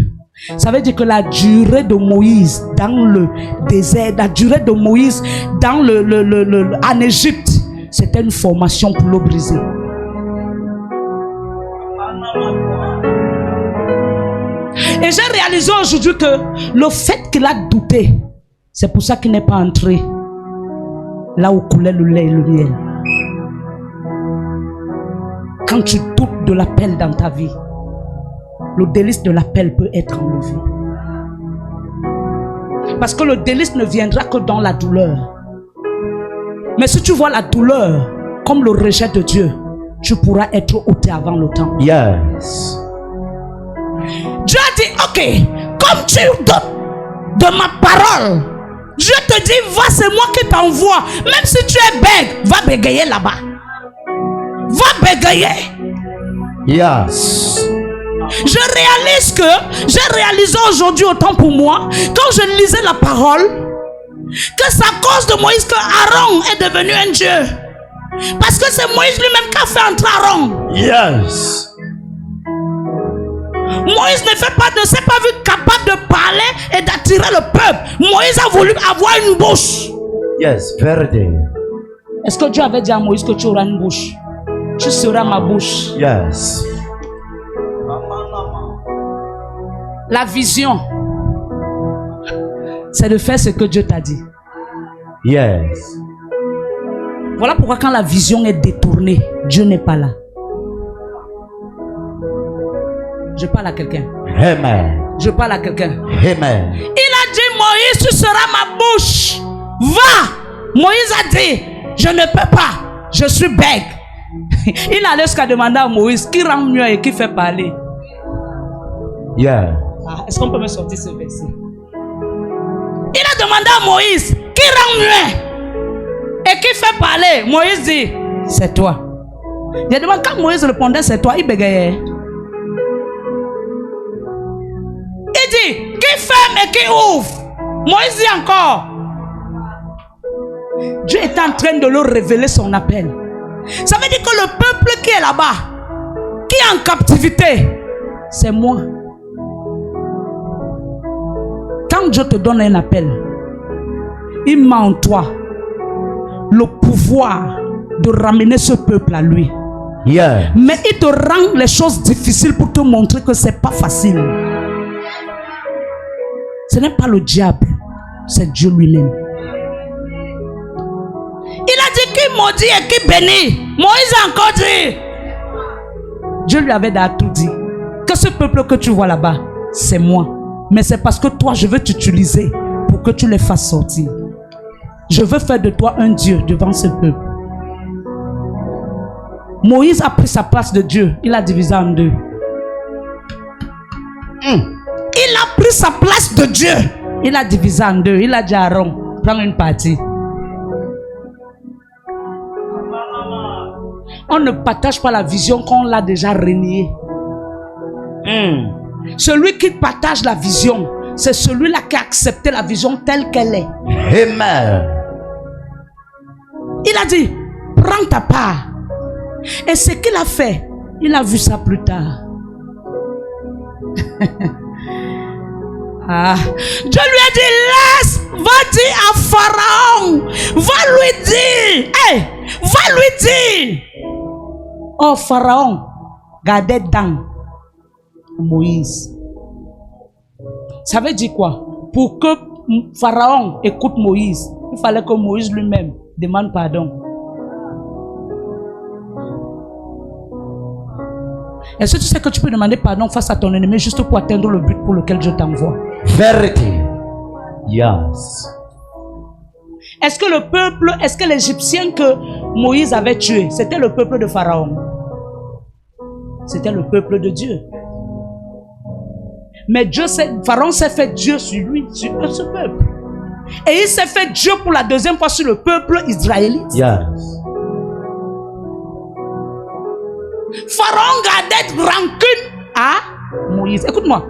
Ça veut dire que la durée de Moïse dans le désert, la durée de Moïse dans en Égypte, c'était une formation pour l'eau brisée. Et j'ai réalisé aujourd'hui que le fait qu'il a douté, c'est pour ça qu'il n'est pas entré là où coulait le lait et le miel. Quand tu doutes de l'appel dans ta vie, le délice de l'appel peut être enlevé. Parce que le délice ne viendra que dans la douleur. Mais si tu vois la douleur comme le rejet de Dieu, tu pourras être ôté avant le temps. Yes. Dieu a dit, ok, comme tu donnes de ma parole, Dieu te dit, va, c'est moi qui t'envoie. Même si tu es bègue, va bégayer là-bas. Va bégayer. Yes. J'ai réalisé aujourd'hui autant pour moi, quand je lisais la parole, que c'est à cause de Moïse que Aaron est devenu un Dieu. Parce que c'est Moïse lui-même qui a fait entrer Aaron. Yes. Moïse ne s'est pas vu capable de parler et d'attirer le peuple. Moïse a voulu avoir une bouche. Yes, vérité. Est-ce que Dieu avait dit à Moïse que tu auras une bouche? Tu seras ma bouche. Yes. La vision, c'est de faire ce que Dieu t'a dit. Yes. Voilà pourquoi quand la vision est détournée, Dieu n'est pas là. Je parle à quelqu'un. Amen. Je parle à quelqu'un. Amen. Il a dit, Moïse, tu seras ma bouche. Va. Moïse a dit, je ne peux pas. Je suis bègue. Il allait jusqu'à demander à Moïse qui rend mieux et qui fait parler. Yeah. Est-ce qu'on peut me sortir ce verset? Il a demandé à Moïse qui rend mieux et qui fait parler. Moïse dit, c'est toi. Il a demandé, quand Moïse répondait, c'est toi, il bégayait. Il dit, qui ferme et qui ouvre? Moïse dit encore. Dieu est en train de leur révéler son appel. Ça veut dire que le peuple qui est là-bas, qui est en captivité, c'est moi. Quand Dieu te donne un appel, il met en toi le pouvoir de ramener ce peuple à lui. Yeah. Mais il te rend les choses difficiles pour te montrer que c'est pas facile. Ce n'est pas le diable, c'est Dieu lui-même. Il a dit qui maudit et qui bénit. Moïse a encore dit. Dieu lui avait tout dit. Que ce peuple que tu vois là-bas, c'est moi. Mais c'est parce que toi, je veux t'utiliser pour que tu les fasses sortir. Je veux faire de toi un Dieu devant ce peuple. Moïse a pris sa place de Dieu. Il a divisé en deux. Il a pris sa place de Dieu. Il a divisé en deux. Il a dit à Aaron, prends une partie. On ne partage pas la vision qu'on l'a déjà reniée. Celui qui partage la vision, c'est celui-là qui a accepté la vision telle qu'elle est. Amen. Il a dit, prends ta part. Et ce qu'il a fait, il a vu ça plus tard. Dieu lui a dit, laisse, va dire à Pharaon, va lui dire, hey, va lui dire. Oh, Pharaon, gardez dans Moïse. Ça veut dire quoi? Pour que Pharaon écoute Moïse, il fallait que Moïse lui-même demande pardon. Est-ce que tu sais que tu peux demander pardon face à ton ennemi juste pour atteindre le but pour lequel Dieu t'envoie? Vérité. Yes. Est-ce que le peuple, est-ce que l'Égyptien que Moïse avait tué, c'était le peuple de Pharaon? C'était le peuple de Dieu. Mais Pharaon s'est fait Dieu sur lui, sur ce peuple. Et il s'est fait Dieu pour la deuxième fois sur le peuple israélite. Yes. Pharaon gardait rancune à Moïse. Écoute-moi.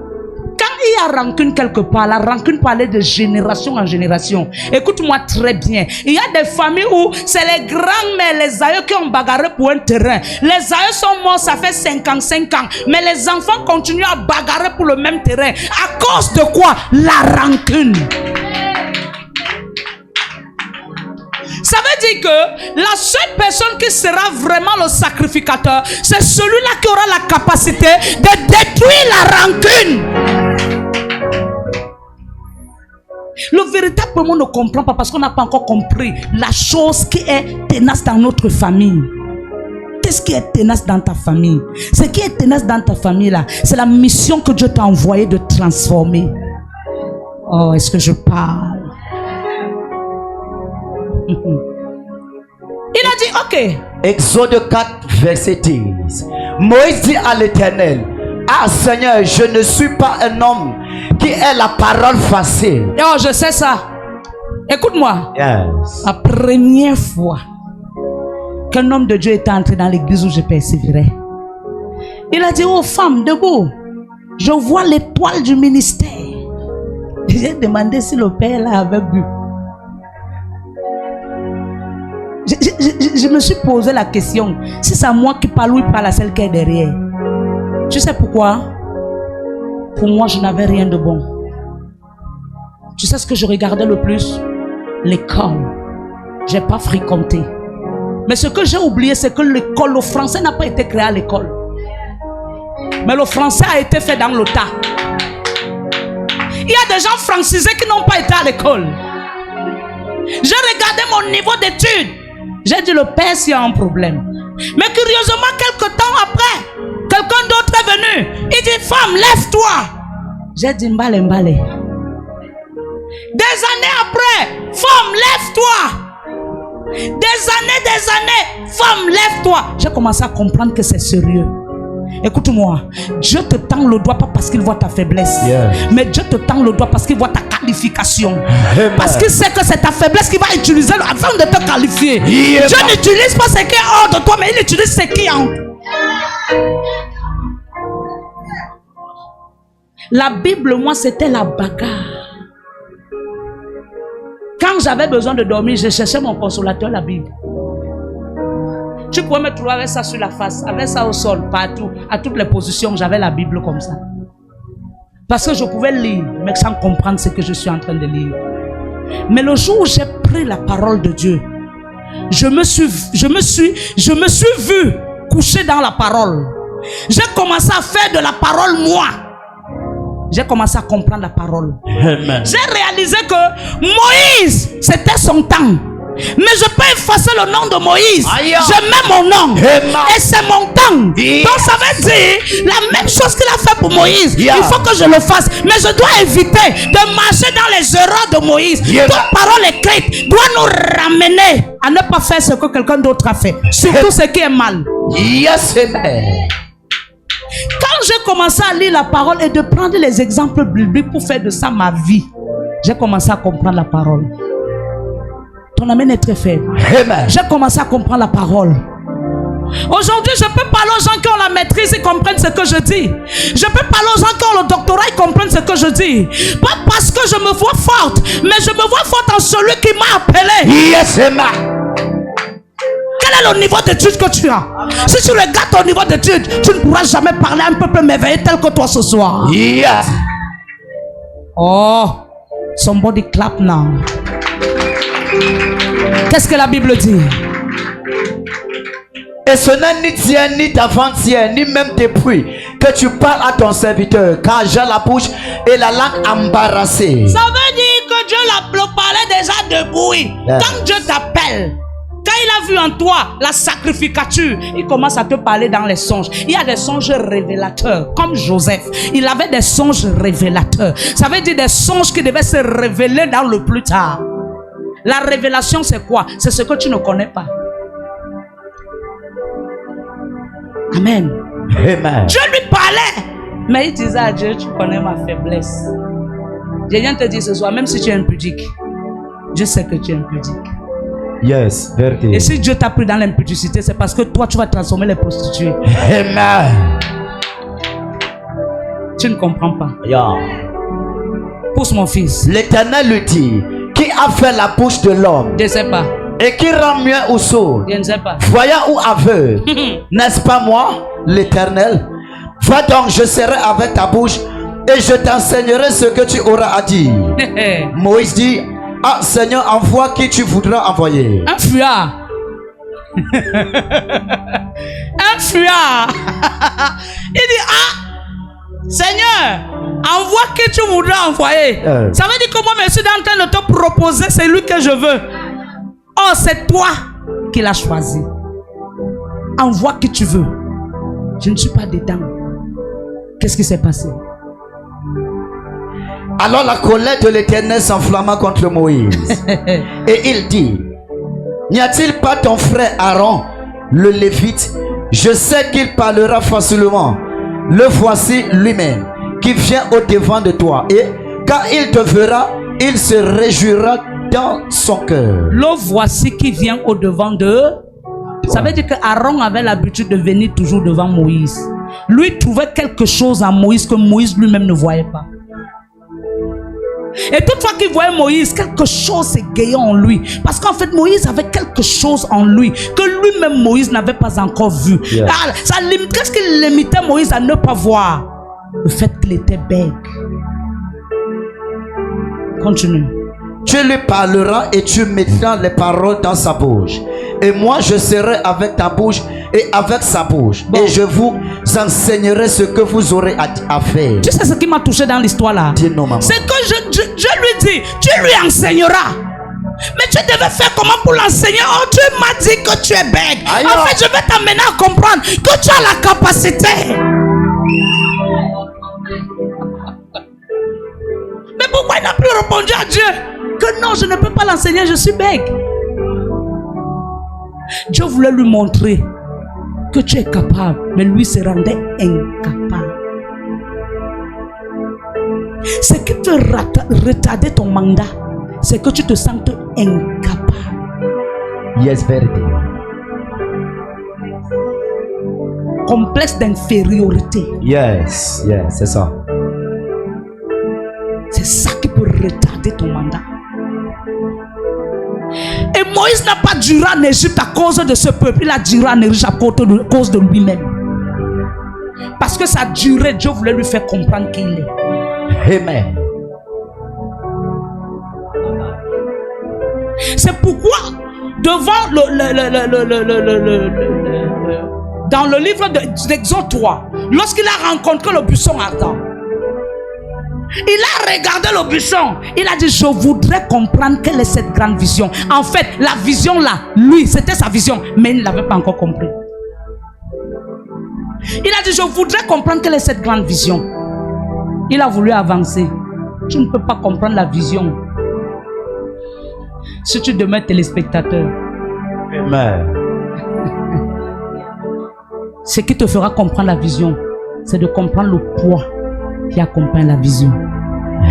Quand il y a rancune quelque part, la rancune parlait de génération en génération. Écoute-moi très bien. Il y a des familles où c'est les grands-mères, les aïeux qui ont bagarré pour un terrain. Les aïeux sont morts, ça fait 55 ans. Mais les enfants continuent à bagarrer pour le même terrain. À cause de quoi? La rancune. Ça veut dire que la seule personne qui sera vraiment le sacrificateur, c'est celui-là qui aura la capacité de détruire la rancune. Le véritable monde ne comprend pas parce qu'on n'a pas encore compris la chose qui est tenace dans notre famille. Qu'est-ce qui est tenace dans ta famille? Ce qui est tenace dans ta famille là, c'est la mission que Dieu t'a envoyée de transformer. Oh, est-ce que je parle? Il a dit, ok. Exode 4, verset 10. Moïse dit à l'Éternel, ah Seigneur, je ne suis pas un homme qui ait la parole facile. Oh, je sais ça. Écoute-moi. Yes. La première fois qu'un homme de Dieu était entré dans l'église où je persévérais, il a dit, oh femme, debout, je vois l'étoile du ministère. J'ai demandé si le père là avait bu. Je me suis posé la question, si c'est à moi qui parle ou il parle à celle qui est derrière. Tu sais pourquoi? Pour moi, je n'avais rien de bon. Tu sais ce que je regardais le plus? L'école. Je n'ai pas fréquenté. Mais ce que j'ai oublié, c'est que l'école, le français n'a pas été créé à l'école. Mais le français a été fait dans le tas. Il y a des gens francisés qui n'ont pas été à l'école. J'ai regardé mon niveau d'études. J'ai dit, le père, s'il y a un problème. Mais curieusement, quelques temps après, quelqu'un d'autre est venu. Il dit, femme, lève-toi. J'ai dit, mbale, mbale. Des années après, femme, lève-toi. Des années, femme, lève-toi. J'ai commencé à comprendre que c'est sérieux. Écoute-moi, Dieu te tend le doigt pas parce qu'il voit ta faiblesse, mais Dieu te tend le doigt parce qu'il voit ta qualification. Amen. Parce qu'il sait que c'est ta faiblesse qu'il va utiliser afin de te qualifier. Dieu n'utilise pas ce qui est hors de toi, mais il utilise ce qui est en toi. La Bible, moi, c'était la bagarre. Quand j'avais besoin de dormir, je cherchais mon consolateur, la Bible. Tu pouvais me trouver avec ça sur la face, avec ça au sol, partout, à toutes les positions, j'avais la Bible comme ça. Parce que je pouvais lire, mais sans comprendre ce que je suis en train de lire. Mais le jour où j'ai pris la parole de Dieu, je me suis vu coucher dans la parole. J'ai commencé à faire de la parole moi. J'ai commencé à comprendre la parole. J'ai réalisé que Moïse, c'était son temps. Mais je peux effacer le nom de Moïse. Je mets mon nom. Et c'est mon temps. Donc ça veut dire la même chose qu'il a fait pour Moïse. Il faut que je le fasse. Mais je dois éviter de marcher dans les erreurs de Moïse. Toute parole écrite doit nous ramener à ne pas faire ce que quelqu'un d'autre a fait. Surtout ce qui est mal. Quand j'ai commencé à lire la parole et de prendre les exemples bibliques pour faire de ça ma vie, j'ai commencé à comprendre la parole. Ton amen est très faible. J'ai commencé à comprendre la parole. Aujourd'hui, je peux parler aux gens qui ont la maîtrise et comprennent ce que je dis. Je peux parler aux gens qui ont le doctorat et comprennent ce que je dis. Pas parce que je me vois forte, mais je me vois forte en celui qui m'a appelé. Quel est le niveau d'études que tu as? Si tu regardes ton niveau d'études, tu ne pourras jamais parler à un peuple merveilleux tel que toi ce soir. Oh, somebody clap now. Qu'est-ce que la Bible dit? Et ce n'est ni tien, ni d'avant-hier, ni même depuis que tu parles à ton serviteur, car j'ai la bouche et la langue embarrassée. Ça veut dire que Dieu le parlait déjà debout. Quand Dieu t'appelle, quand il a vu en toi la sacrificature, il commence à te parler dans les songes. Il y a des songes révélateurs, comme Joseph. Il avait des songes révélateurs. Ça veut dire des songes qui devaient se révéler dans le plus tard. La révélation, c'est quoi? C'est ce que tu ne connais pas. Amen. Amen. Dieu lui parlait, mais il disait à Dieu, tu connais ma faiblesse. Je viens te dire ce soir, même si tu es impudique, Dieu sait que tu es impudique. Yes, vérité. Et si Dieu t'a pris dans l'impudicité, c'est parce que toi, tu vas transformer les prostituées. Amen. Tu ne comprends pas. Pousse mon fils. L'Éternel lui dit, qui a fait la bouche de l'homme? Je ne sais pas. Et qui rend mieux ou sourd? Je ne sais pas. Voyant ou aveugle? N'est-ce pas moi, l'Éternel? Va donc, je serai avec ta bouche et je t'enseignerai ce que tu auras à dire. Moïse dit, ah Seigneur, envoie qui tu voudras envoyer. Un fuyard. Un fuyard. Il dit, ah Seigneur, envoie qui tu voudras envoyer. Ça veut dire que moi, je suis en train de te proposer celui que je veux. Oh, c'est toi qui l'as choisi. Envoie qui tu veux. Je ne suis pas dedans. Qu'est-ce qui s'est passé? Alors la colère de l'Éternel s'enflamma contre Moïse. Et il dit, N'y a-t-il pas ton frère Aaron, le Lévite? Je sais qu'il parlera facilement. Le voici lui-même, qui vient au-devant de toi. Et quand il te verra, il se réjouira dans son cœur. Le voici qui vient au-devant de... Ça veut dire que Aaron avait l'habitude de venir toujours devant Moïse. Lui trouvait quelque chose en Moïse que Moïse lui-même ne voyait pas. Et toutefois qu'il voyait Moïse, quelque chose s'égayait en lui. Parce qu'en fait, Moïse avait quelque chose en lui que lui-même Moïse n'avait pas encore vu. Yeah. Qu'est-ce qui limitait Moïse à ne pas voir? Le fait qu'il était bègue. Continue. Tu lui parleras et tu mettras les paroles dans sa bouche. Et moi, je serai avec ta bouche et avec sa bouche. Bon. Et je vous enseignerai ce que vous aurez à faire. Tu sais ce qui m'a touché dans l'histoire là? Dis-nous, maman. C'est que je lui dis, tu lui enseigneras. Mais tu devais faire comment pour l'enseigner? Oh, tu m'as dit que tu es bête. Aïe, En fait, je vais t'amener à comprendre que tu as la capacité. Mais pourquoi il n'a plus répondu à Dieu? Que non, je ne peux pas l'enseigner, je suis bègue. Dieu voulait lui montrer que tu es capable, mais lui se rendait incapable. Ce qui peut retarder ton mandat, c'est que tu te sentes incapable. Yes, vérité. Complexe d'infériorité. Yes, c'est ça. C'est ça qui peut retarder ton mandat. Et Moïse n'a pas duré en Égypte à cause de ce peuple. Il a duré en Égypte à cause de lui-même. Parce que sa durée, Dieu voulait lui faire comprendre qui il est. Amen. C'est pourquoi devant dans le livre d'Exode 3, lorsqu'il a rencontré le buisson ardent, il a regardé le buisson. Il a dit, je voudrais comprendre quelle est cette grande vision. En fait, la vision là, lui, c'était sa vision, mais il ne l'avait pas encore compris. Il a dit, je voudrais comprendre quelle est cette grande vision. Il a voulu avancer. Tu ne peux pas comprendre la vision si tu demeures téléspectateur. Amen. Ce qui te fera comprendre la vision, c'est de comprendre le poids qui accompagne la vision.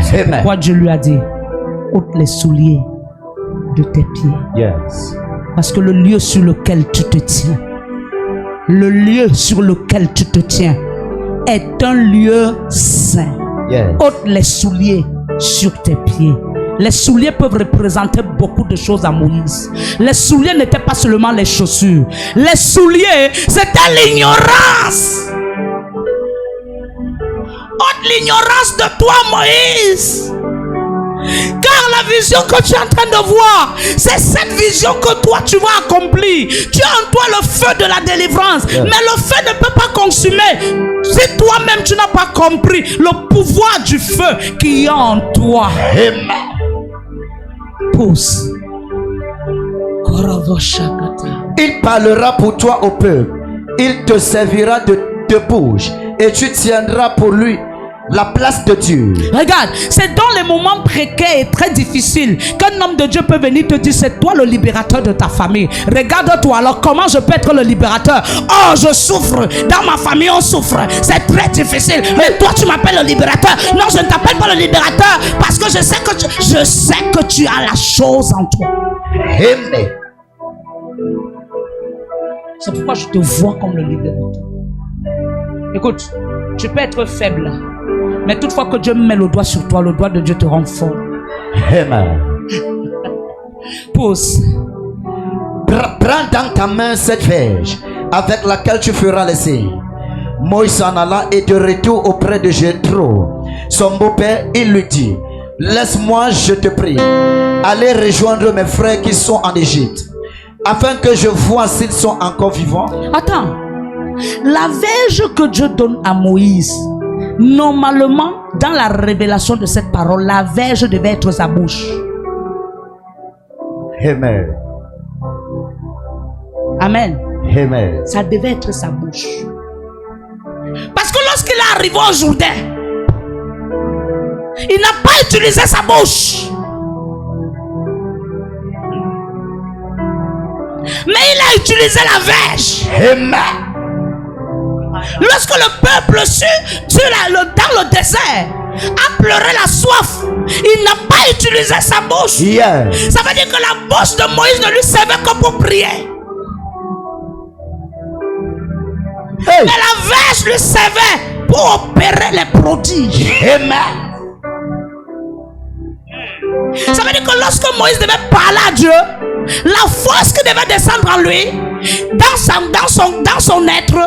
C'est Amen. pourquoi Dieu lui a dit, ôte les souliers de tes pieds. Yes. Parce que le lieu sur lequel tu te tiens, le lieu sur lequel tu te tiens est un lieu saint. Yes. Ôte les souliers sur tes pieds. Les souliers peuvent représenter beaucoup de choses à Moïse. Les souliers n'étaient pas seulement les chaussures. Les souliers, c'était l'ignorance. Ôte l'ignorance de toi, Moïse. Car la vision que tu es en train de voir, c'est cette vision que toi tu vas accomplir. Tu as en toi le feu de la délivrance. Yeah. Mais le feu ne peut pas consumer si toi-même tu n'as pas compris le pouvoir du feu qui est en toi. Amen. Pousse. Il parlera pour toi au peuple. Il te servira de bouche et tu tiendras pour lui la place de Dieu. Regarde, c'est dans les moments précaires et très difficiles qu'un homme de Dieu peut venir te dire, c'est toi le libérateur de ta famille. Regarde-toi, alors comment je peux être le libérateur? Oh, je souffre, dans ma famille on souffre, c'est très difficile. Mais toi tu m'appelles le libérateur? Non, je ne t'appelle pas le libérateur parce que je sais que tu as la chose en toi. Amen. C'est pourquoi je te vois comme le libérateur. Écoute, tu peux être faible, mais toutefois que Dieu met le doigt sur toi, le doigt de Dieu te rend fort. Amen. Pause. Prends dans ta main cette verge avec laquelle tu feras les signes. Moïse s'en alla et de retour auprès de Jéthro, son beau-père, il lui dit, laisse-moi, je te prie, aller rejoindre mes frères qui sont en Égypte, afin que je vois s'ils sont encore vivants. Attends, la verge que Dieu donne à Moïse, normalement, dans la révélation de cette parole, la verge devait être sa bouche. Amen. Amen. Amen. Ça devait être sa bouche. Parce que lorsqu'il est arrivé au Jourdain, il n'a pas utilisé sa bouche. il a utilisé la verge. Amen. Lorsque le peuple dans le désert a pleuré la soif, il n'a pas utilisé sa bouche. Yeah. Ça veut dire que la bouche de Moïse ne lui servait que pour prier. Hey. Mais la verge lui servait pour opérer les prodiges. Amen. Ça veut dire que lorsque Moïse devait parler à Dieu, la force qui devait descendre en lui, dans son être,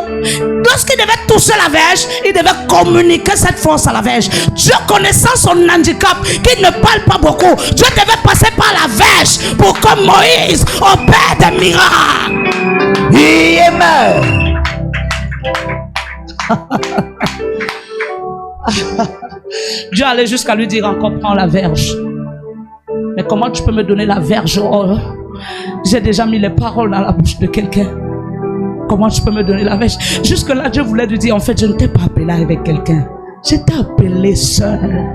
lorsqu'il devait toucher la verge, il devait communiquer cette force à la verge. Dieu, connaissant son handicap, qu'il ne parle pas beaucoup, Dieu devait passer par la verge pour que Moïse opère des miracles. Amen. Dieu allait jusqu'à lui dire encore, prends la verge. Mais comment tu peux me donner la verge? Oh, j'ai déjà mis les paroles dans la bouche de quelqu'un. Comment tu peux me donner la verge? Jusque là, Dieu voulait lui dire, en fait, je ne t'ai pas appelé avec quelqu'un. Je t'ai appelé seul.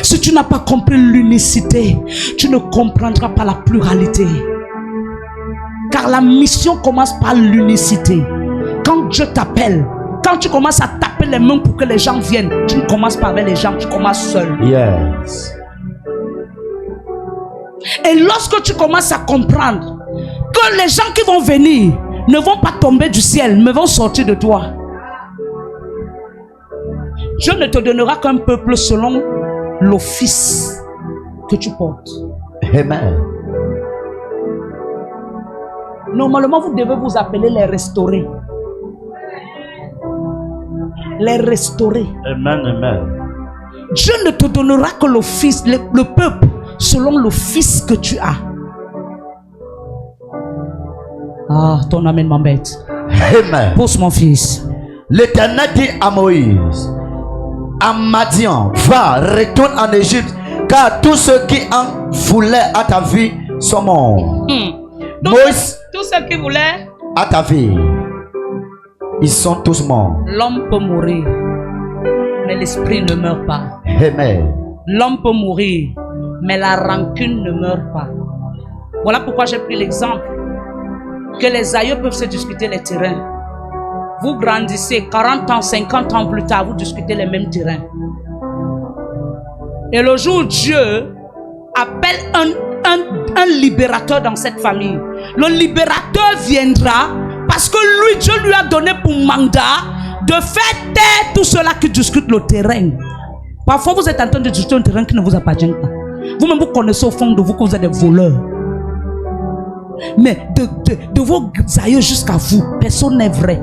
Si tu n'as pas compris l'unicité, tu ne comprendras pas la pluralité. Car la mission commence par l'unicité. Quand Dieu t'appelle, quand tu commences à taper les mains pour que les gens viennent, tu ne commences pas avec les gens, tu commences seul. Yes. Et lorsque tu commences à comprendre que les gens qui vont venir ne vont pas tomber du ciel, mais vont sortir de toi, Dieu ne te donnera qu'un peuple selon l'office que tu portes. Amen. Normalement, vous devez vous appeler les restaurés. Les restaurés. Amen, amen. Dieu ne te donnera que l'office, le peuple, selon l'office que tu as. Ah, ton amen m'embête. Amen. Pousse mon fils. L'Éternel dit à Moïse, à Madian, va, retourne en Égypte, car tous ceux qui en voulaient à ta vie sont morts. Moïse, Tous ceux qui voulaient à ta vie, ils sont tous morts. L'homme peut mourir, mais l'esprit ne meurt pas. Amen. L'homme peut mourir, mais la rancune ne meurt pas. Voilà pourquoi j'ai pris l'exemple que les aïeux peuvent se discuter les terrains. Vous grandissez 40 ans, 50 ans plus tard, vous discutez les mêmes terrains. Et le jour où Dieu appelle un libérateur dans cette famille, le libérateur viendra parce que lui, Dieu lui a donné pour mandat de faire taire tout cela qui discute le terrain. Parfois, vous êtes en train de discuter un terrain qui ne vous appartient pas. Vous-même, vous connaissez au fond de vous que vous êtes des voleurs. Mais de vos aïeux jusqu'à vous, personne n'est vrai.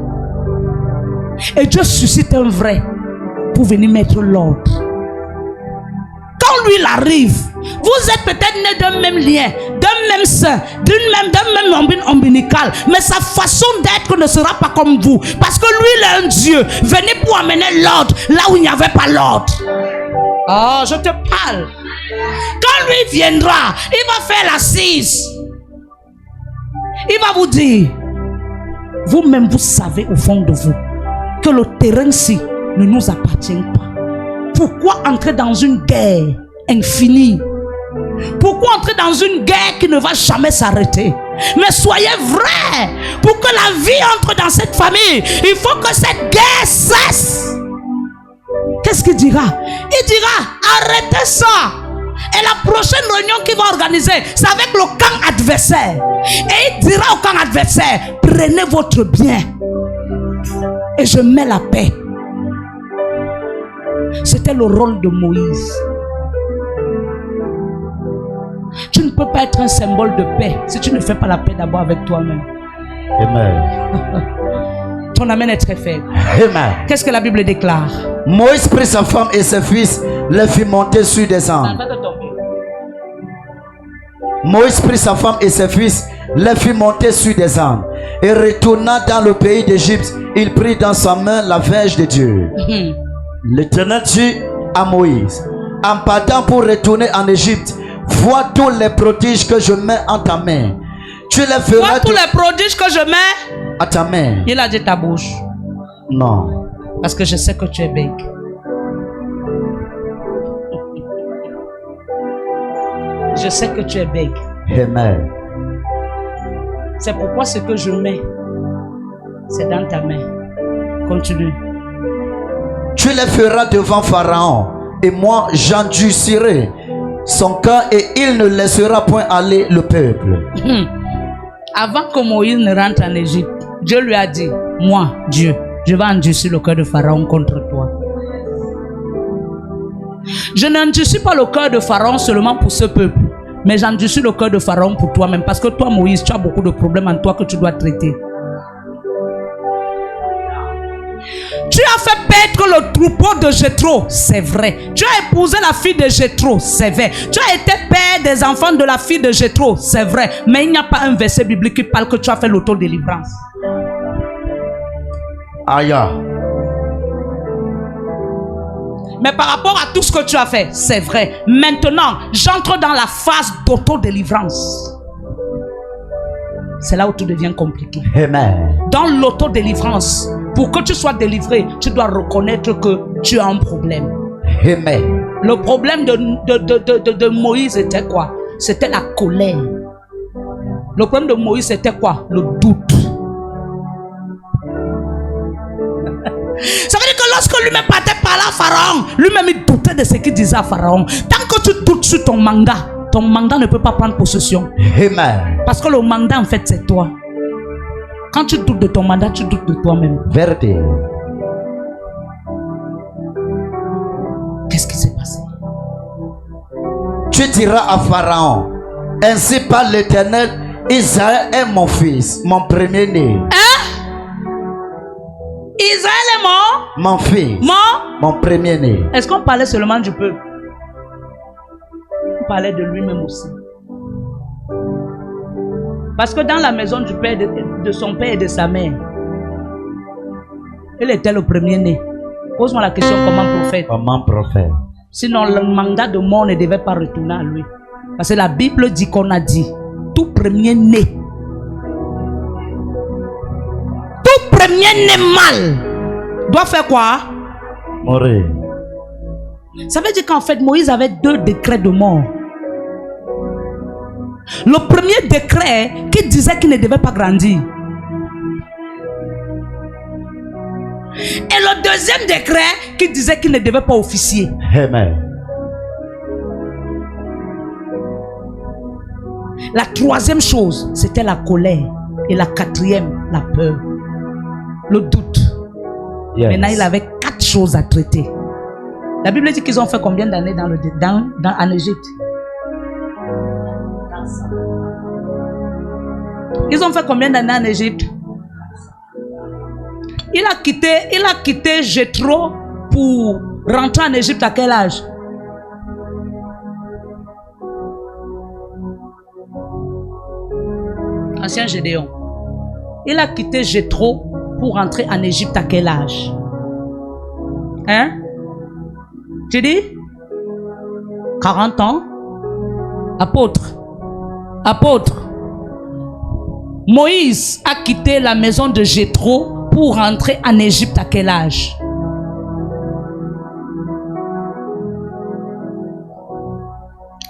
Et Dieu suscite un vrai pour venir mettre l'ordre. Quand lui il arrive, vous êtes peut-être né d'un même lien, d'un même sein, d'un même ombilical, mais sa façon d'être ne sera pas comme vous, parce que lui il est un Dieu venu pour amener l'ordre là où il n'y avait pas l'ordre. Oh, je te parle. Quand lui viendra, il va faire l'assise. Il va vous dire, vous-même vous savez au fond de vous que le terrain-ci ne nous appartient pas. Pourquoi entrer dans une guerre infinie? Pourquoi entrer dans une guerre qui ne va jamais s'arrêter? Mais soyez vrais. Pour que la vie entre dans cette famille, il faut que cette guerre cesse. Qu'est-ce qu'il dira? Il dira, arrêtez ça. Et la prochaine réunion qu'il va organiser, c'est avec le camp adversaire. Et il dira au camp adversaire, prenez votre bien. Et je mets la paix. C'était le rôle de Moïse. Tu ne peux pas être un symbole de paix si tu ne fais pas la paix d'abord avec toi-même. Amen. Ton amen est très faible. Amen. Qu'est-ce que la Bible déclare? Moïse prit sa femme et ses fils, les fit monter sur des ânes. Moïse prit sa femme et ses fils, les fit monter sur des ânes, et retourna dans le pays d'Égypte. Il prit dans sa main la verge de Dieu. L'Éternel dit à Moïse, en partant pour retourner en Égypte, vois tous les prodiges que je mets en ta main. Tu les feras. Vois tous les prodiges que je mets à ta main. Il a dit ta bouche. Non. Parce que je sais que tu es big. Je sais que tu es big. Amen. C'est pourquoi ce que je mets, c'est dans ta main. Continue. Tu les feras devant Pharaon, et moi j'endurcirai son cœur, et il ne laissera point aller le peuple. Avant que Moïse ne rentre en Égypte, Dieu lui a dit, moi, Dieu, je vais endurcir le cœur de Pharaon contre toi. Je n'endurcis pas le cœur de Pharaon seulement pour ce peuple, mais j'endurcis le cœur de Pharaon pour toi-même, parce que toi, Moïse, tu as beaucoup de problèmes en toi que tu dois traiter. Tu as fait paître le troupeau de Jéthro, c'est vrai. Tu as épousé la fille de Jéthro, c'est vrai. Tu as été père des enfants de la fille de Jéthro, c'est vrai. Mais il n'y a pas un verset biblique qui parle que tu as fait l'autodélivrance. Aïe. Mais par rapport à tout ce que tu as fait, c'est vrai. Maintenant, j'entre dans la phase d'autodélivrance. C'est là où tout devient compliqué. Amen. Dans l'autodélivrance, pour que tu sois délivré, tu dois reconnaître que tu as un problème. Amen. Le problème de Moïse était quoi? C'était la colère. Le problème de Moïse c'était quoi? Le doute. Ça veut dire que lorsque lui-même partait parler à Pharaon, lui-même il doutait de ce qu'il disait à Pharaon. Tant que tu doutes sur ton mandat ne peut pas prendre possession. Amen. Parce que le mandat en fait c'est toi. Quand tu doutes de ton mandat, tu doutes de toi-même. Vérité. Qu'est-ce qui s'est passé? Tu diras à Pharaon, ainsi parle l'Éternel, Israël est mon fils, mon premier-né. Israël est mort? Mon fils. Mon premier-né. Est-ce qu'on parlait seulement du peuple? On parlait de lui-même aussi. Parce que dans la maison du père, de son père et de sa mère, il était le premier-né. Pose-moi la question, comment prophète? Comment prophète? Sinon, le mandat de mort ne devait pas retourner à lui. Parce que la Bible dit qu'on a dit, tout premier-né, tout premier-né mâle doit faire quoi? Mourir. Ça veut dire qu'en fait, Moïse avait 2 décrets de mort. Le premier décret qui disait qu'il ne devait pas grandir. Et le deuxième décret qui disait qu'il ne devait pas officier. Amen. La troisième chose, c'était la colère. Et la quatrième, la peur. Le doute. Yes. Maintenant, il avait 4 choses à traiter. La Bible dit qu'ils ont fait combien d'années en Égypte? Ils ont fait combien d'années en Égypte? Il a quitté Jéthro pour rentrer en Égypte à quel âge? Ancien Gédéon. Il a quitté Jéthro pour rentrer en Égypte à quel âge? Hein? Tu dis? 40 ans? Apôtre. Moïse a quitté la maison de Jéthro pour rentrer en Égypte à quel âge?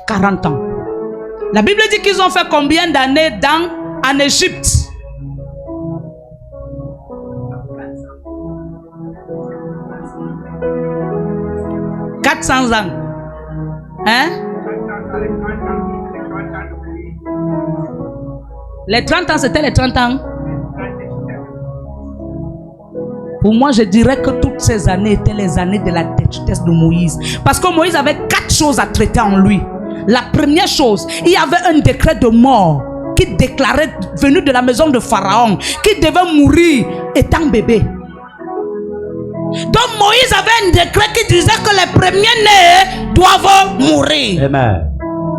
« 40 ans. La Bible dit qu'ils ont fait combien d'années en Égypte? « 400 ans. Hein? Les 30 ans, c'était les 30 ans. Pour moi, je dirais que toutes ces années étaient les années de la détresse de Moïse. Parce que Moïse avait 4 choses à traiter en lui. La première chose, il y avait un décret de mort qui déclarait, venu de la maison de Pharaon, qui devait mourir étant bébé. Donc Moïse avait un décret qui disait que les premiers-nés doivent mourir. Amen.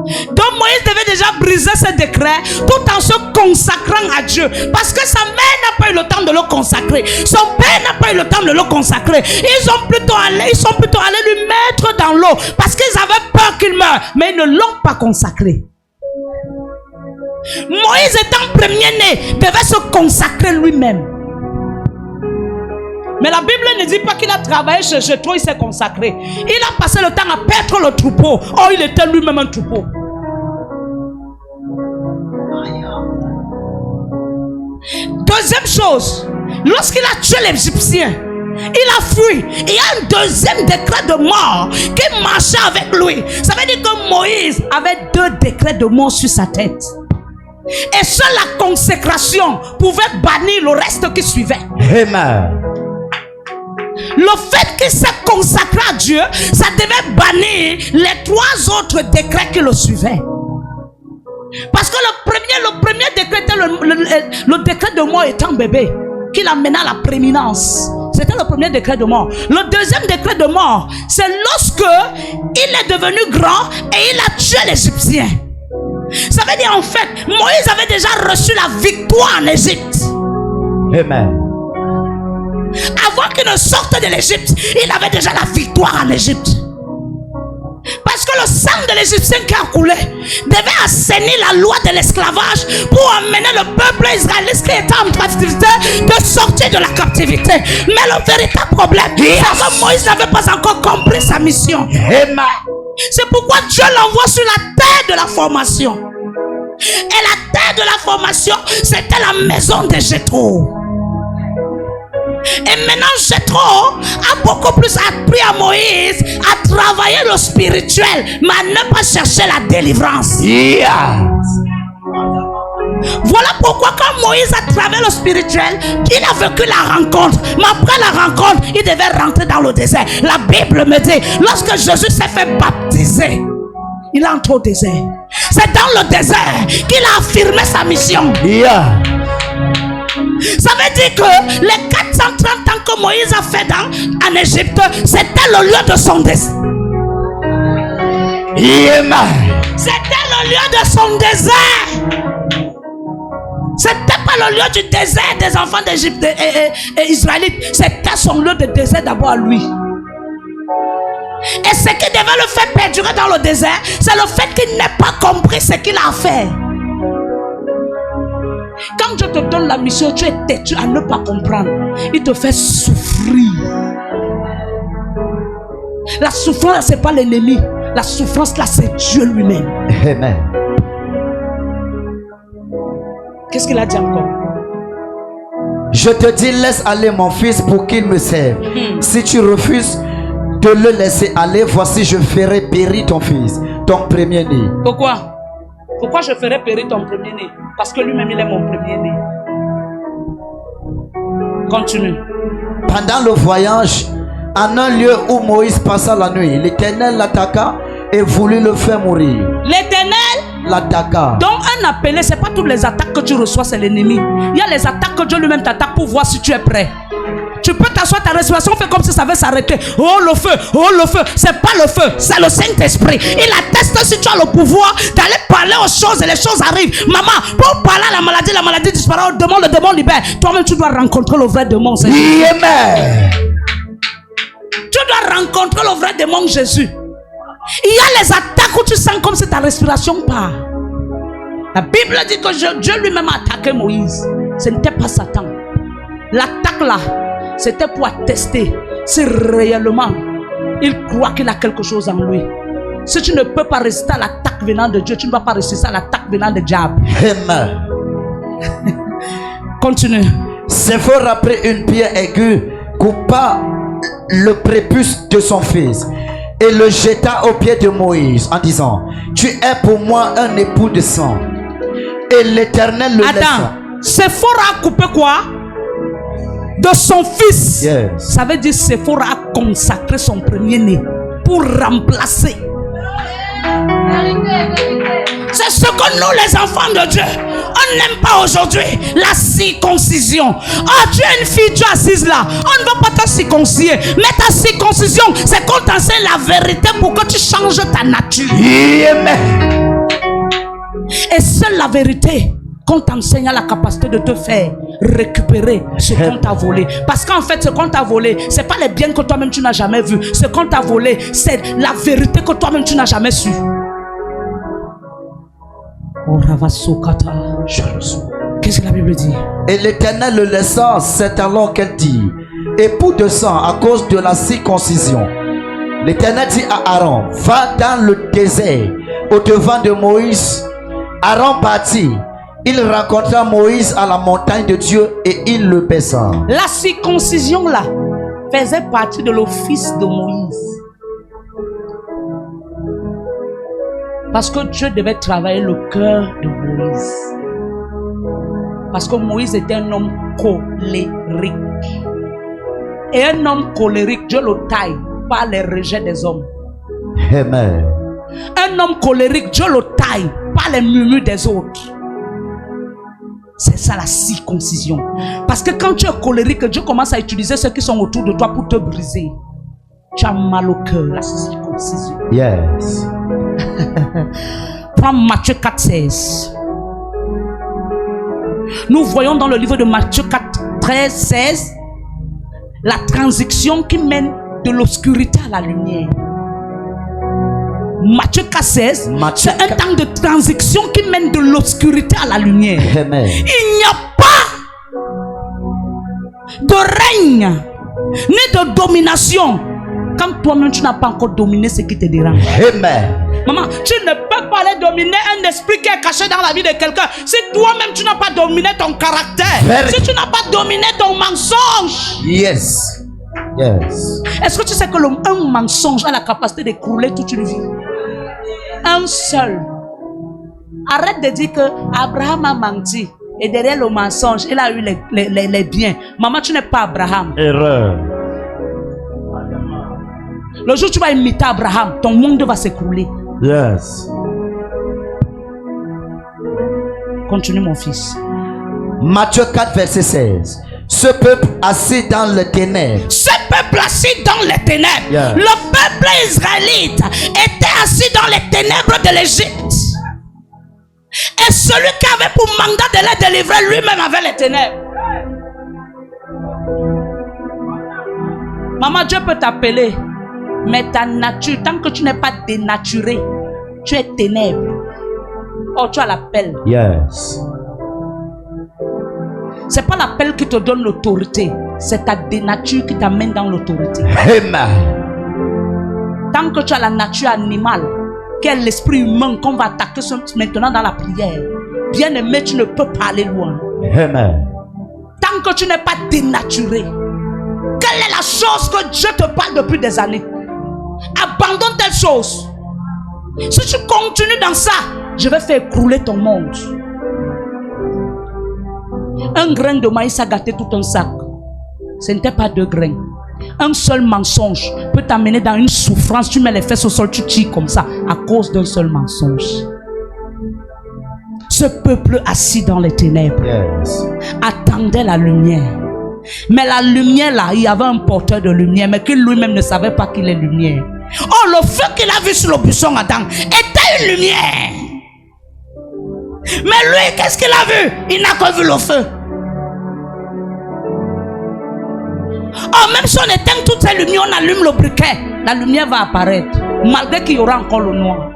Donc Moïse devait déjà briser ce décret tout en se consacrant à Dieu. Parce que sa mère n'a pas eu le temps de le consacrer. Son père n'a pas eu le temps de le consacrer. Ils sont plutôt allés lui mettre dans l'eau. Parce qu'ils avaient peur qu'il meure. Mais ils ne l'ont pas consacré. Moïse étant premier-né devait se consacrer lui-même. Mais la Bible ne dit pas qu'il a travaillé chez Jéthro, il s'est consacré. Il a passé le temps à paître le troupeau. Oh, il était lui-même un troupeau. Deuxième chose, lorsqu'il a tué l'Égyptien, il a fui. Il y a un deuxième décret de mort qui marchait avec lui. Ça veut dire que Moïse avait 2 décrets de mort sur sa tête. Et seule la consécration pouvait bannir le reste qui suivait. Amen. Le fait qu'il s'est consacré à Dieu, ça devait bannir les 3 autres décrets qui le suivaient. Parce que le premier décret était le décret de mort étant bébé, qui l'amena à la prééminence. C'était le premier décret de mort. Le deuxième décret de mort, c'est lorsque il est devenu grand et il a tué l'Égyptien. Ça veut dire en fait, Moïse avait déjà reçu la victoire en Égypte. Amen. Avant qu'il ne sorte de l'Égypte, il avait déjà la victoire en Égypte. Parce que le sang de l'Égyptien qui a coulé devait assainir la loi de l'esclavage pour amener le peuple israélite qui était en captivité de sortir de la captivité. Mais le véritable problème, c'est que Moïse n'avait pas encore compris sa mission. Amen. C'est pourquoi Dieu l'envoie sur la terre de la formation. Et la terre de la formation, c'était la maison de Jéthro. Et maintenant Jéthro a beaucoup plus appris à Moïse à travailler le spirituel, mais à ne pas chercher la délivrance. Yes. Voilà pourquoi quand Moïse a travaillé le spirituel, il a vécu la rencontre. Mais après la rencontre, il devait rentrer dans le désert. La Bible me dit, lorsque Jésus s'est fait baptiser, il est entré au désert. C'est dans le désert qu'il a affirmé sa mission. Yeah. Ça veut dire que les 430 ans que Moïse a fait en Égypte, c'était le lieu de son désert. C'était le lieu de son désert. C'était pas le lieu du désert des enfants d'Égypte et Israélites. C'était son lieu de désert d'abord à lui. Et ce qui devait le faire perdurer dans le désert, c'est le fait qu'il n'ait pas compris ce qu'il a à faire. Quand Dieu te donne la mission, tu es têtu à ne pas comprendre. Il te fait souffrir. La souffrance, ce n'est pas l'ennemi. La souffrance, là, c'est Dieu lui-même. Amen. Qu'est-ce qu'il a dit encore? Je te dis, laisse aller mon fils pour qu'il me serve. Si tu refuses de le laisser aller, voici, je ferai périr ton fils, ton premier-né. Pourquoi? Pourquoi je ferai périr ton premier-né? Parce que lui-même, il est mon premier-né. Continue. Pendant le voyage, en un lieu où Moïse passa la nuit, l'Éternel l'attaqua et voulut le faire mourir. L'Éternel l'attaqua. Donc un appelé, c'est pas toutes les attaques que tu reçois, c'est l'ennemi. Il y a les attaques que Dieu lui-même t'attaque pour voir si tu es prêt. Tu peux t'asseoir, ta respiration fait comme si ça avait s'arrêter. Oh le feu, c'est pas le feu, c'est le Saint-Esprit. Il atteste si tu as le pouvoir d'aller parler aux choses et les choses arrivent. Maman, pour parler à la maladie disparaît, le démon libère. Toi-même tu dois rencontrer le vrai démon, c'est Jésus. Amen. Tu dois rencontrer le vrai démon, Jésus. Il y a les attaques où tu sens comme si ta respiration part. La Bible dit que Dieu lui-même a attaqué Moïse. Ce n'était pas Satan. L'attaque là, c'était pour attester si réellement il croit qu'il a quelque chose en lui. Si tu ne peux pas résister à l'attaque venant de Dieu, tu ne vas pas résister à l'attaque venant du diable. Amen. Continue. C'est fort après une pierre aiguë coupa le prépuce de son fils et le jeta aux pieds de Moïse en disant, tu es pour moi un époux de sang. Et l'Éternel le laissa. Attends, Séphora a coupé quoi? De son fils. Yes. Ça veut dire Séphora a consacré son premier-né pour remplacer. C'est ce que nous les enfants de Dieu, on n'aime pas aujourd'hui, la circoncision. Oh, tu es une fille, tu es assise là, on ne va pas te circoncier. Mais ta circoncision, c'est qu'on t'enseigne la vérité pour que tu changes ta nature. Amen. Et seule la vérité qu'on t'enseigne a la capacité de te faire récupérer ce qu'on t'a volé. Parce qu'en fait, ce qu'on t'a volé, c'est pas les biens que toi-même tu n'as jamais vus. Ce qu'on t'a volé, c'est la vérité que toi-même tu n'as jamais su. Qu'est-ce que la Bible dit? Et l'Éternel le laissa, c'est alors qu'elle dit, époux de sang à cause de la circoncision. L'Éternel dit à Aaron, va dans le désert au devant de Moïse. Aaron partit il rencontra Moïse à la montagne de Dieu et il le baisa. La circoncision là faisait partie de l'office de Moïse. Parce que Dieu devait travailler le cœur de Moïse. Parce que Moïse était un homme colérique. Et un homme colérique, Dieu le taille par les rejets des hommes. Amen. Un homme colérique, Dieu le taille par les murmures des autres. C'est ça la circoncision. Parce que quand tu es colérique, Dieu commence à utiliser ceux qui sont autour de toi pour te briser. Tu as mal au cœur, la circoncision. Yes. Prends Matthieu 4,16. Nous voyons dans le livre de Matthieu 4,13 la transition qui mène de l'obscurité à la lumière. Matthieu 4,16, c'est un temps de transition qui mène de l'obscurité à la lumière. Amen. Il n'y a pas de règne ni de domination quand toi-même tu n'as pas encore dominé ce qui te dérange. Amen. Maman, tu ne peux pas aller dominer un esprit qui est caché dans la vie de quelqu'un si toi-même tu n'as pas dominé ton caractère, si tu n'as pas dominé ton mensonge. Yes. Yes. Est-ce que tu sais que un mensonge a la capacité d'écrouler toute une vie? Un seul. Arrête de dire que Abraham a menti et derrière le mensonge il a eu les biens. Maman, tu n'es pas Abraham. Erreur. Le jour où tu vas imiter Abraham, ton monde va s'écrouler. Yes. Continue mon fils. Matthieu 4 verset 16. Ce peuple assis dans les ténèbres. Ce peuple assis dans les ténèbres. Yeah. Le peuple israélite était assis dans les ténèbres de l'Égypte. Et celui qui avait pour mandat de les délivrer lui-même avait les ténèbres. Maman, Dieu peut t'appeler. Mais ta nature, tant que tu n'es pas dénaturé, tu es ténèbres. Oh, tu as l'appel. Yes. C'est pas l'appel qui te donne l'autorité, c'est ta dénature qui t'amène dans l'autorité. Amen. Tant que tu as la nature animale, qui est l'esprit humain qu'on va attaquer maintenant dans la prière, bien aimé, tu ne peux pas aller loin. Amen. Tant que tu n'es pas dénaturé, quelle est la chose que Dieu te parle depuis des années? Abandonne telle chose. Si tu continues dans ça, je vais faire écrouler ton monde. Un grain de maïs a gâté tout un sac. Ce n'était pas 2 grains. Un seul mensonge peut t'amener dans une souffrance. Tu mets les fesses au sol, tu tires comme ça à cause d'un seul mensonge. Ce peuple assis dans les ténèbres attendait la lumière. Mais la lumière là, il y avait un porteur de lumière, mais qui lui-même ne savait pas qu'il est lumière. Oh, le feu qu'il a vu sur le buisson Adam était une lumière. Mais lui, qu'est-ce qu'il a vu? Il n'a que vu le feu. Oh, même si on éteint toutes ces lumières, on allume le briquet, la lumière va apparaître, malgré qu'il y aura encore le noir.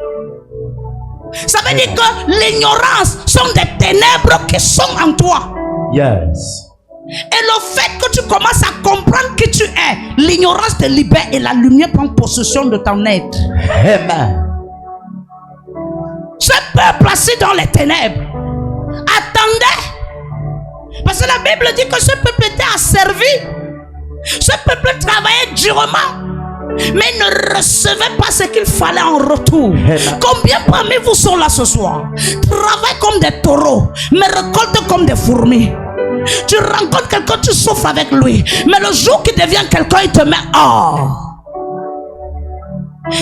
Ça veut dire que l'ignorance sont des ténèbres qui sont en toi. Yes. Et le fait que tu commences à comprendre qui tu es, l'ignorance te libère et la lumière prend possession de ton être. Amen. Ce peuple assis dans les ténèbres attendait. Parce que la Bible dit que ce peuple était asservi. Ce peuple travaillait durement, mais il ne recevait pas ce qu'il fallait en retour. Amen. Combien parmi vous sont là ce soir? Travaillent comme des taureaux, mais récoltent comme des fourmis. Tu rencontres quelqu'un, tu souffres avec lui, mais le jour qu'il devient quelqu'un, il te met hors.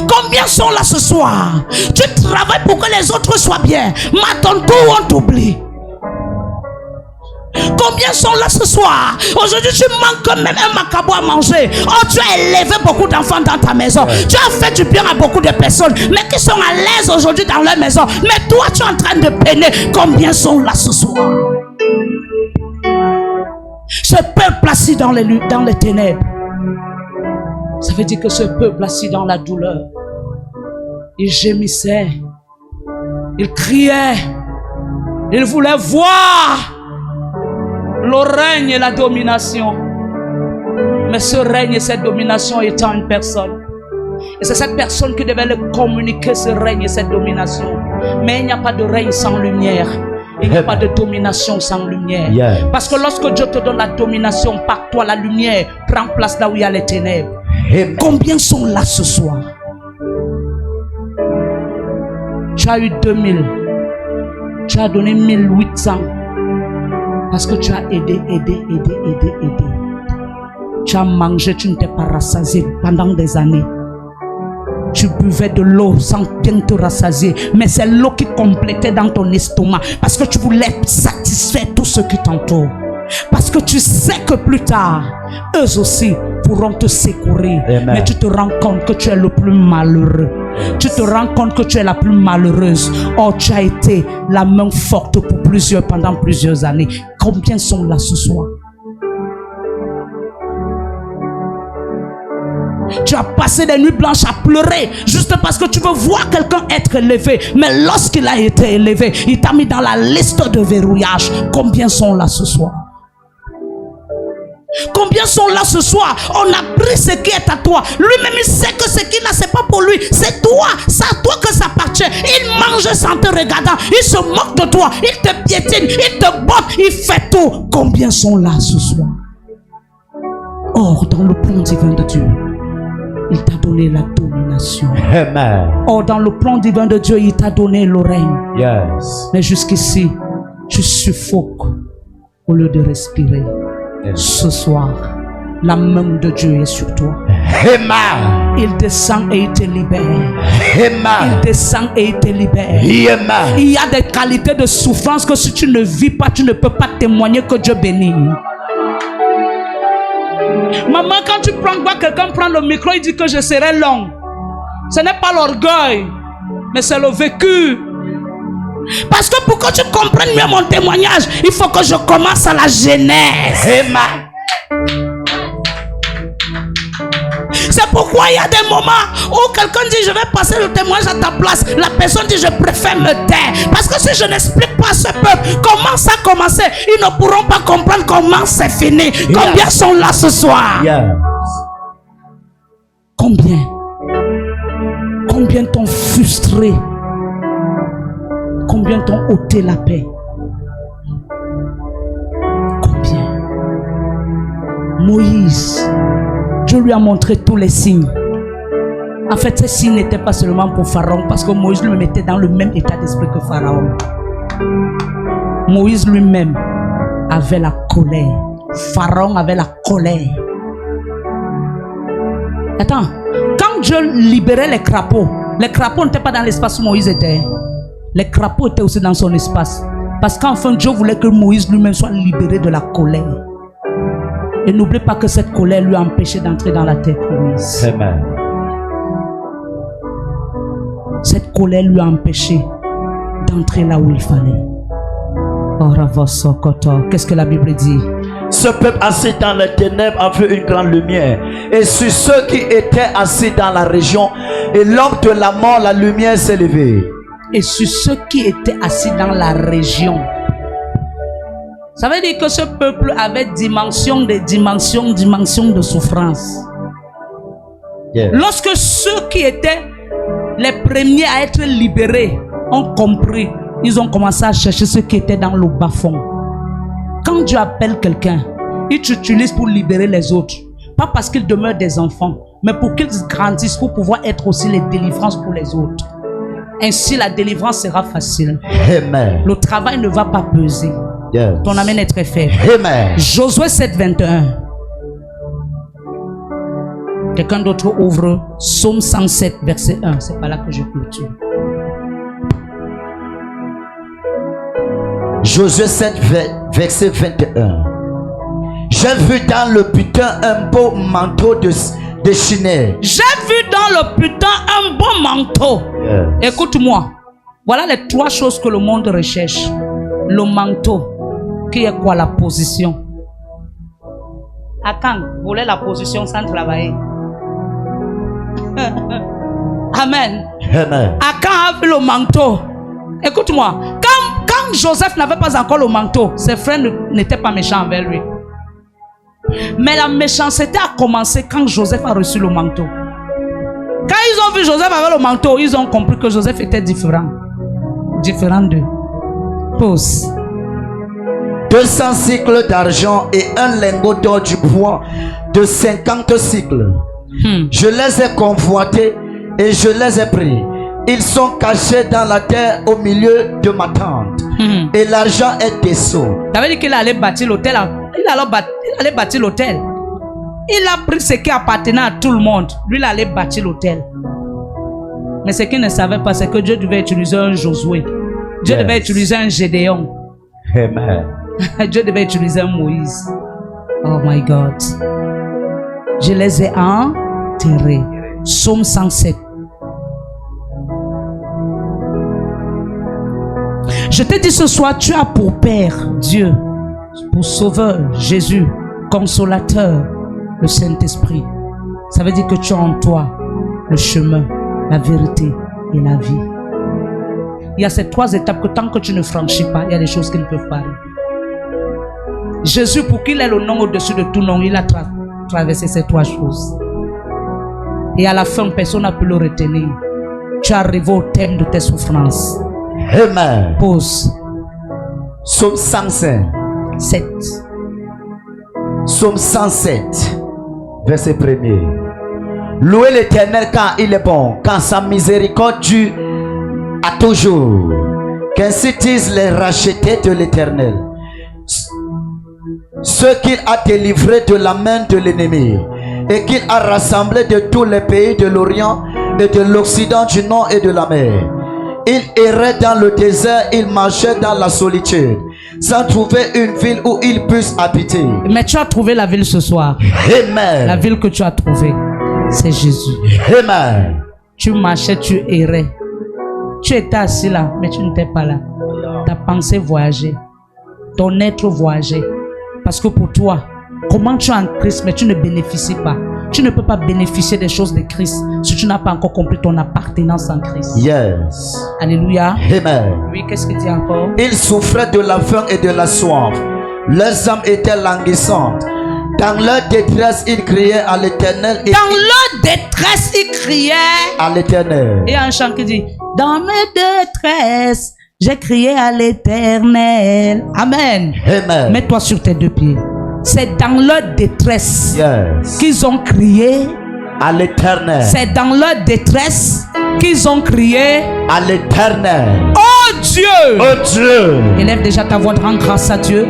Combien sont là ce soir? Tu travailles pour que les autres soient bien, mais à ton tour on t'oublie. Combien sont là ce soir? Aujourd'hui tu manques même un macabo à manger. Oh, tu as élevé beaucoup d'enfants dans ta maison. Tu as fait du bien à beaucoup de personnes, mais qui sont à l'aise aujourd'hui dans leur maison. Mais toi tu es en train de peiner. Combien sont là ce soir? Ce peuple assis dans les ténèbres, ça veut dire que ce peuple assis dans la douleur, il gémissait, il criait, il voulait voir le règne et la domination. Mais ce règne et cette domination étant une personne, et c'est cette personne qui devait le communiquer, ce règne et cette domination. Mais il n'y a pas de règne sans lumière. Il n'y a pas de domination sans lumière. Yes. Parce que lorsque Dieu te donne la domination, par toi, la lumière prend place là où il y a les ténèbres. Amen. Combien sont là ce soir? Tu as eu 2000. Tu as donné 1800. Parce que tu as aidé. Tu as mangé, tu ne t'es pas rassasié pendant des années. Tu buvais de l'eau sans bien te rassasier. Mais c'est l'eau qui complétait dans ton estomac. Parce que tu voulais satisfaire tous ceux qui t'entourent. Parce que tu sais que plus tard, eux aussi pourront te secourir. Amen. Mais tu te rends compte que tu es le plus malheureux. Tu te rends compte que tu es la plus malheureuse. Oh, tu as été la main forte pour pendant plusieurs années. Combien sont là ce soir? Tu as passé des nuits blanches à pleurer juste parce que tu veux voir quelqu'un être élevé. Mais lorsqu'il a été élevé, il t'a mis dans la liste de verrouillage. Combien sont là ce soir? Combien sont là ce soir? On a pris ce qui est à toi. Lui-même il sait que ce qu'il a c'est pas pour lui. C'est toi. C'est à toi que ça appartient. Il mange sans te regardant. Il se moque de toi. Il te piétine. Il te botte. Il fait tout. Combien sont là ce soir? Or dans le plan divin de Dieu, il t'a donné la domination. Amen. Or dans le plan divin de Dieu, il t'a donné le règne. Yes. Mais jusqu'ici, tu suffoques au lieu de respirer. Yes. Ce soir, la main de Dieu est sur toi. Amen. Il descend et il te libère. Amen. Il descend et il te libère. Amen. Il y a des qualités de souffrance que si tu ne vis pas, tu ne peux pas témoigner que Dieu bénit. Maman, quand tu vois quelqu'un prendre le micro, il dit que je serai long. Ce n'est pas l'orgueil, mais c'est le vécu. Parce que pour que tu comprennes mieux mon témoignage, il faut que je commence à la genèse. Amen. C'est pourquoi il y a des moments où quelqu'un dit je vais passer le témoignage à ta place. La personne dit je préfère me taire. Parce que si je n'explique pas à ce peuple comment ça a commencé, ils ne pourront pas comprendre comment c'est fini. Yes. Combien sont là ce soir? Yes. Combien? Combien t'ont frustré? Combien t'ont ôté la paix? Combien? Moïse, Dieu lui a montré tous les signes. En fait, ces signes n'étaient pas seulement pour Pharaon, parce que Moïse lui mettait dans le même état d'esprit que Pharaon. Moïse lui-même avait la colère. Pharaon avait la colère. Attends, quand Dieu libérait les crapauds n'étaient pas dans l'espace où Moïse était. Les crapauds étaient aussi dans son espace. Parce qu'enfin Dieu voulait que Moïse lui-même soit libéré de la colère. Et n'oublie pas que cette colère lui a empêché d'entrer dans la terre promise. Amen. Cette colère lui a empêché d'entrer là où il fallait. Qu'est-ce que la Bible dit? Ce peuple assis dans les ténèbres a vu une grande lumière. Et sur ceux qui étaient assis dans la région et l'homme de la mort, la lumière s'est levée. Et sur ceux qui étaient assis dans la région. Ça veut dire que ce peuple avait dimension de souffrance. Yeah. Lorsque ceux qui étaient les premiers à être libérés ont compris, ils ont commencé à chercher ceux qui étaient dans le bas-fond. Quand Dieu appelle quelqu'un, il t'utilise pour libérer les autres. Pas parce qu'ils demeurent des enfants, mais pour qu'ils grandissent, pour pouvoir être aussi les délivrances pour les autres. Ainsi, la délivrance sera facile. Amen. Le travail ne va pas peser. Yes. Ton amen est très faible. Amen. Josué 7, 21. Quelqu'un d'autre ouvre Psaume 107, verset 1. C'est pas là que je clôture. Josué 7, verset 21. J'ai vu dans le putain un beau manteau de Shiné. J'ai vu dans le putain un beau manteau. Yes. Écoute-moi. Voilà les trois choses que le monde recherche. Le manteau, qui est quoi? La position. Akan voulait la position sans travailler. Amen. Amen. Akan a vu le manteau. Écoute-moi. Quand Joseph n'avait pas encore le manteau, ses frères n'étaient pas méchants envers lui. Mais la méchanceté a commencé quand Joseph a reçu le manteau. Quand ils ont vu Joseph avec le manteau, ils ont compris que Joseph était différent. Différent d'eux. Pause. 200 cycles d'argent et un lingot d'or du poids de 50 cycles. Je les ai convoités et je les ai pris. Ils sont cachés dans la terre au milieu de ma tente. Et l'argent est des sceaux. Ça veut dire qu'il allait bâtir l'hôtel. Il allait bâtir l'hôtel. Il a pris ce qui appartenait à tout le monde. Lui, il allait bâtir l'hôtel. Mais ce qu'il ne savait pas, c'est que Dieu devait utiliser un Josué. Dieu devait utiliser un Gédéon. Amen. Dieu devait utiliser un Moïse. Oh my God. Je les ai enterrés. Psaume 107. Je te dis ce soir, tu as pour Père Dieu, pour Sauveur Jésus, Consolateur, le Saint-Esprit. Ça veut dire que tu as en toi le chemin, la vérité et la vie. Il y a ces 3 étapes que tant que tu ne franchis pas, il y a des choses qui ne peuvent pas arriver. Jésus, pour qu'il ait le nom au-dessus de tout nom, il a traversé ces 3 choses. Et à la fin, personne n'a pu le retenir. Tu es arrivé au thème de tes souffrances. Amen. Pause. Psaume 105. 7. Psaume 107, verset 1er. Louez l'Éternel quand il est bon, quand sa miséricorde dure à toujours. Qu'ainsi disent les rachetés de l'Éternel, ceux qu'il a délivrés de la main de l'ennemi et qu'il a rassemblés de tous les pays de l'Orient et de l'Occident, du Nord et de la mer. Il errait dans le désert, il marchait dans la solitude, sans trouver une ville où il puisse habiter. Mais tu as trouvé la ville ce soir. Amen. La ville que tu as trouvée, c'est Jésus. Amen. Tu marchais, tu errais. Tu étais assis là, mais tu n'étais pas là. Ta pensée voyageait. Ton être voyageait. Parce que pour toi, comment tu es en Christ, mais tu ne bénéficies pas. Tu ne peux pas bénéficier des choses de Christ si tu n'as pas encore compris ton appartenance en Christ. Yes. Alléluia. Amen. Oui, qu'est-ce qu'il dit encore? Ils souffraient de la faim et de la soif. Leurs âmes étaient languissantes. Dans leur détresse, ils criaient à l'Éternel. Dans leur détresse, ils criaient à l'Éternel. Et il y a un chant qui dit: dans mes détresses, j'ai crié à l'Éternel. Amen. Amen. Mets-toi sur tes 2 pieds. C'est dans leur détresse qu'ils ont crié à l'Éternel. C'est dans leur détresse qu'ils ont crié à l'Éternel. Oh Dieu! Oh Dieu! Élève déjà ta voix de rendre grâce à Dieu.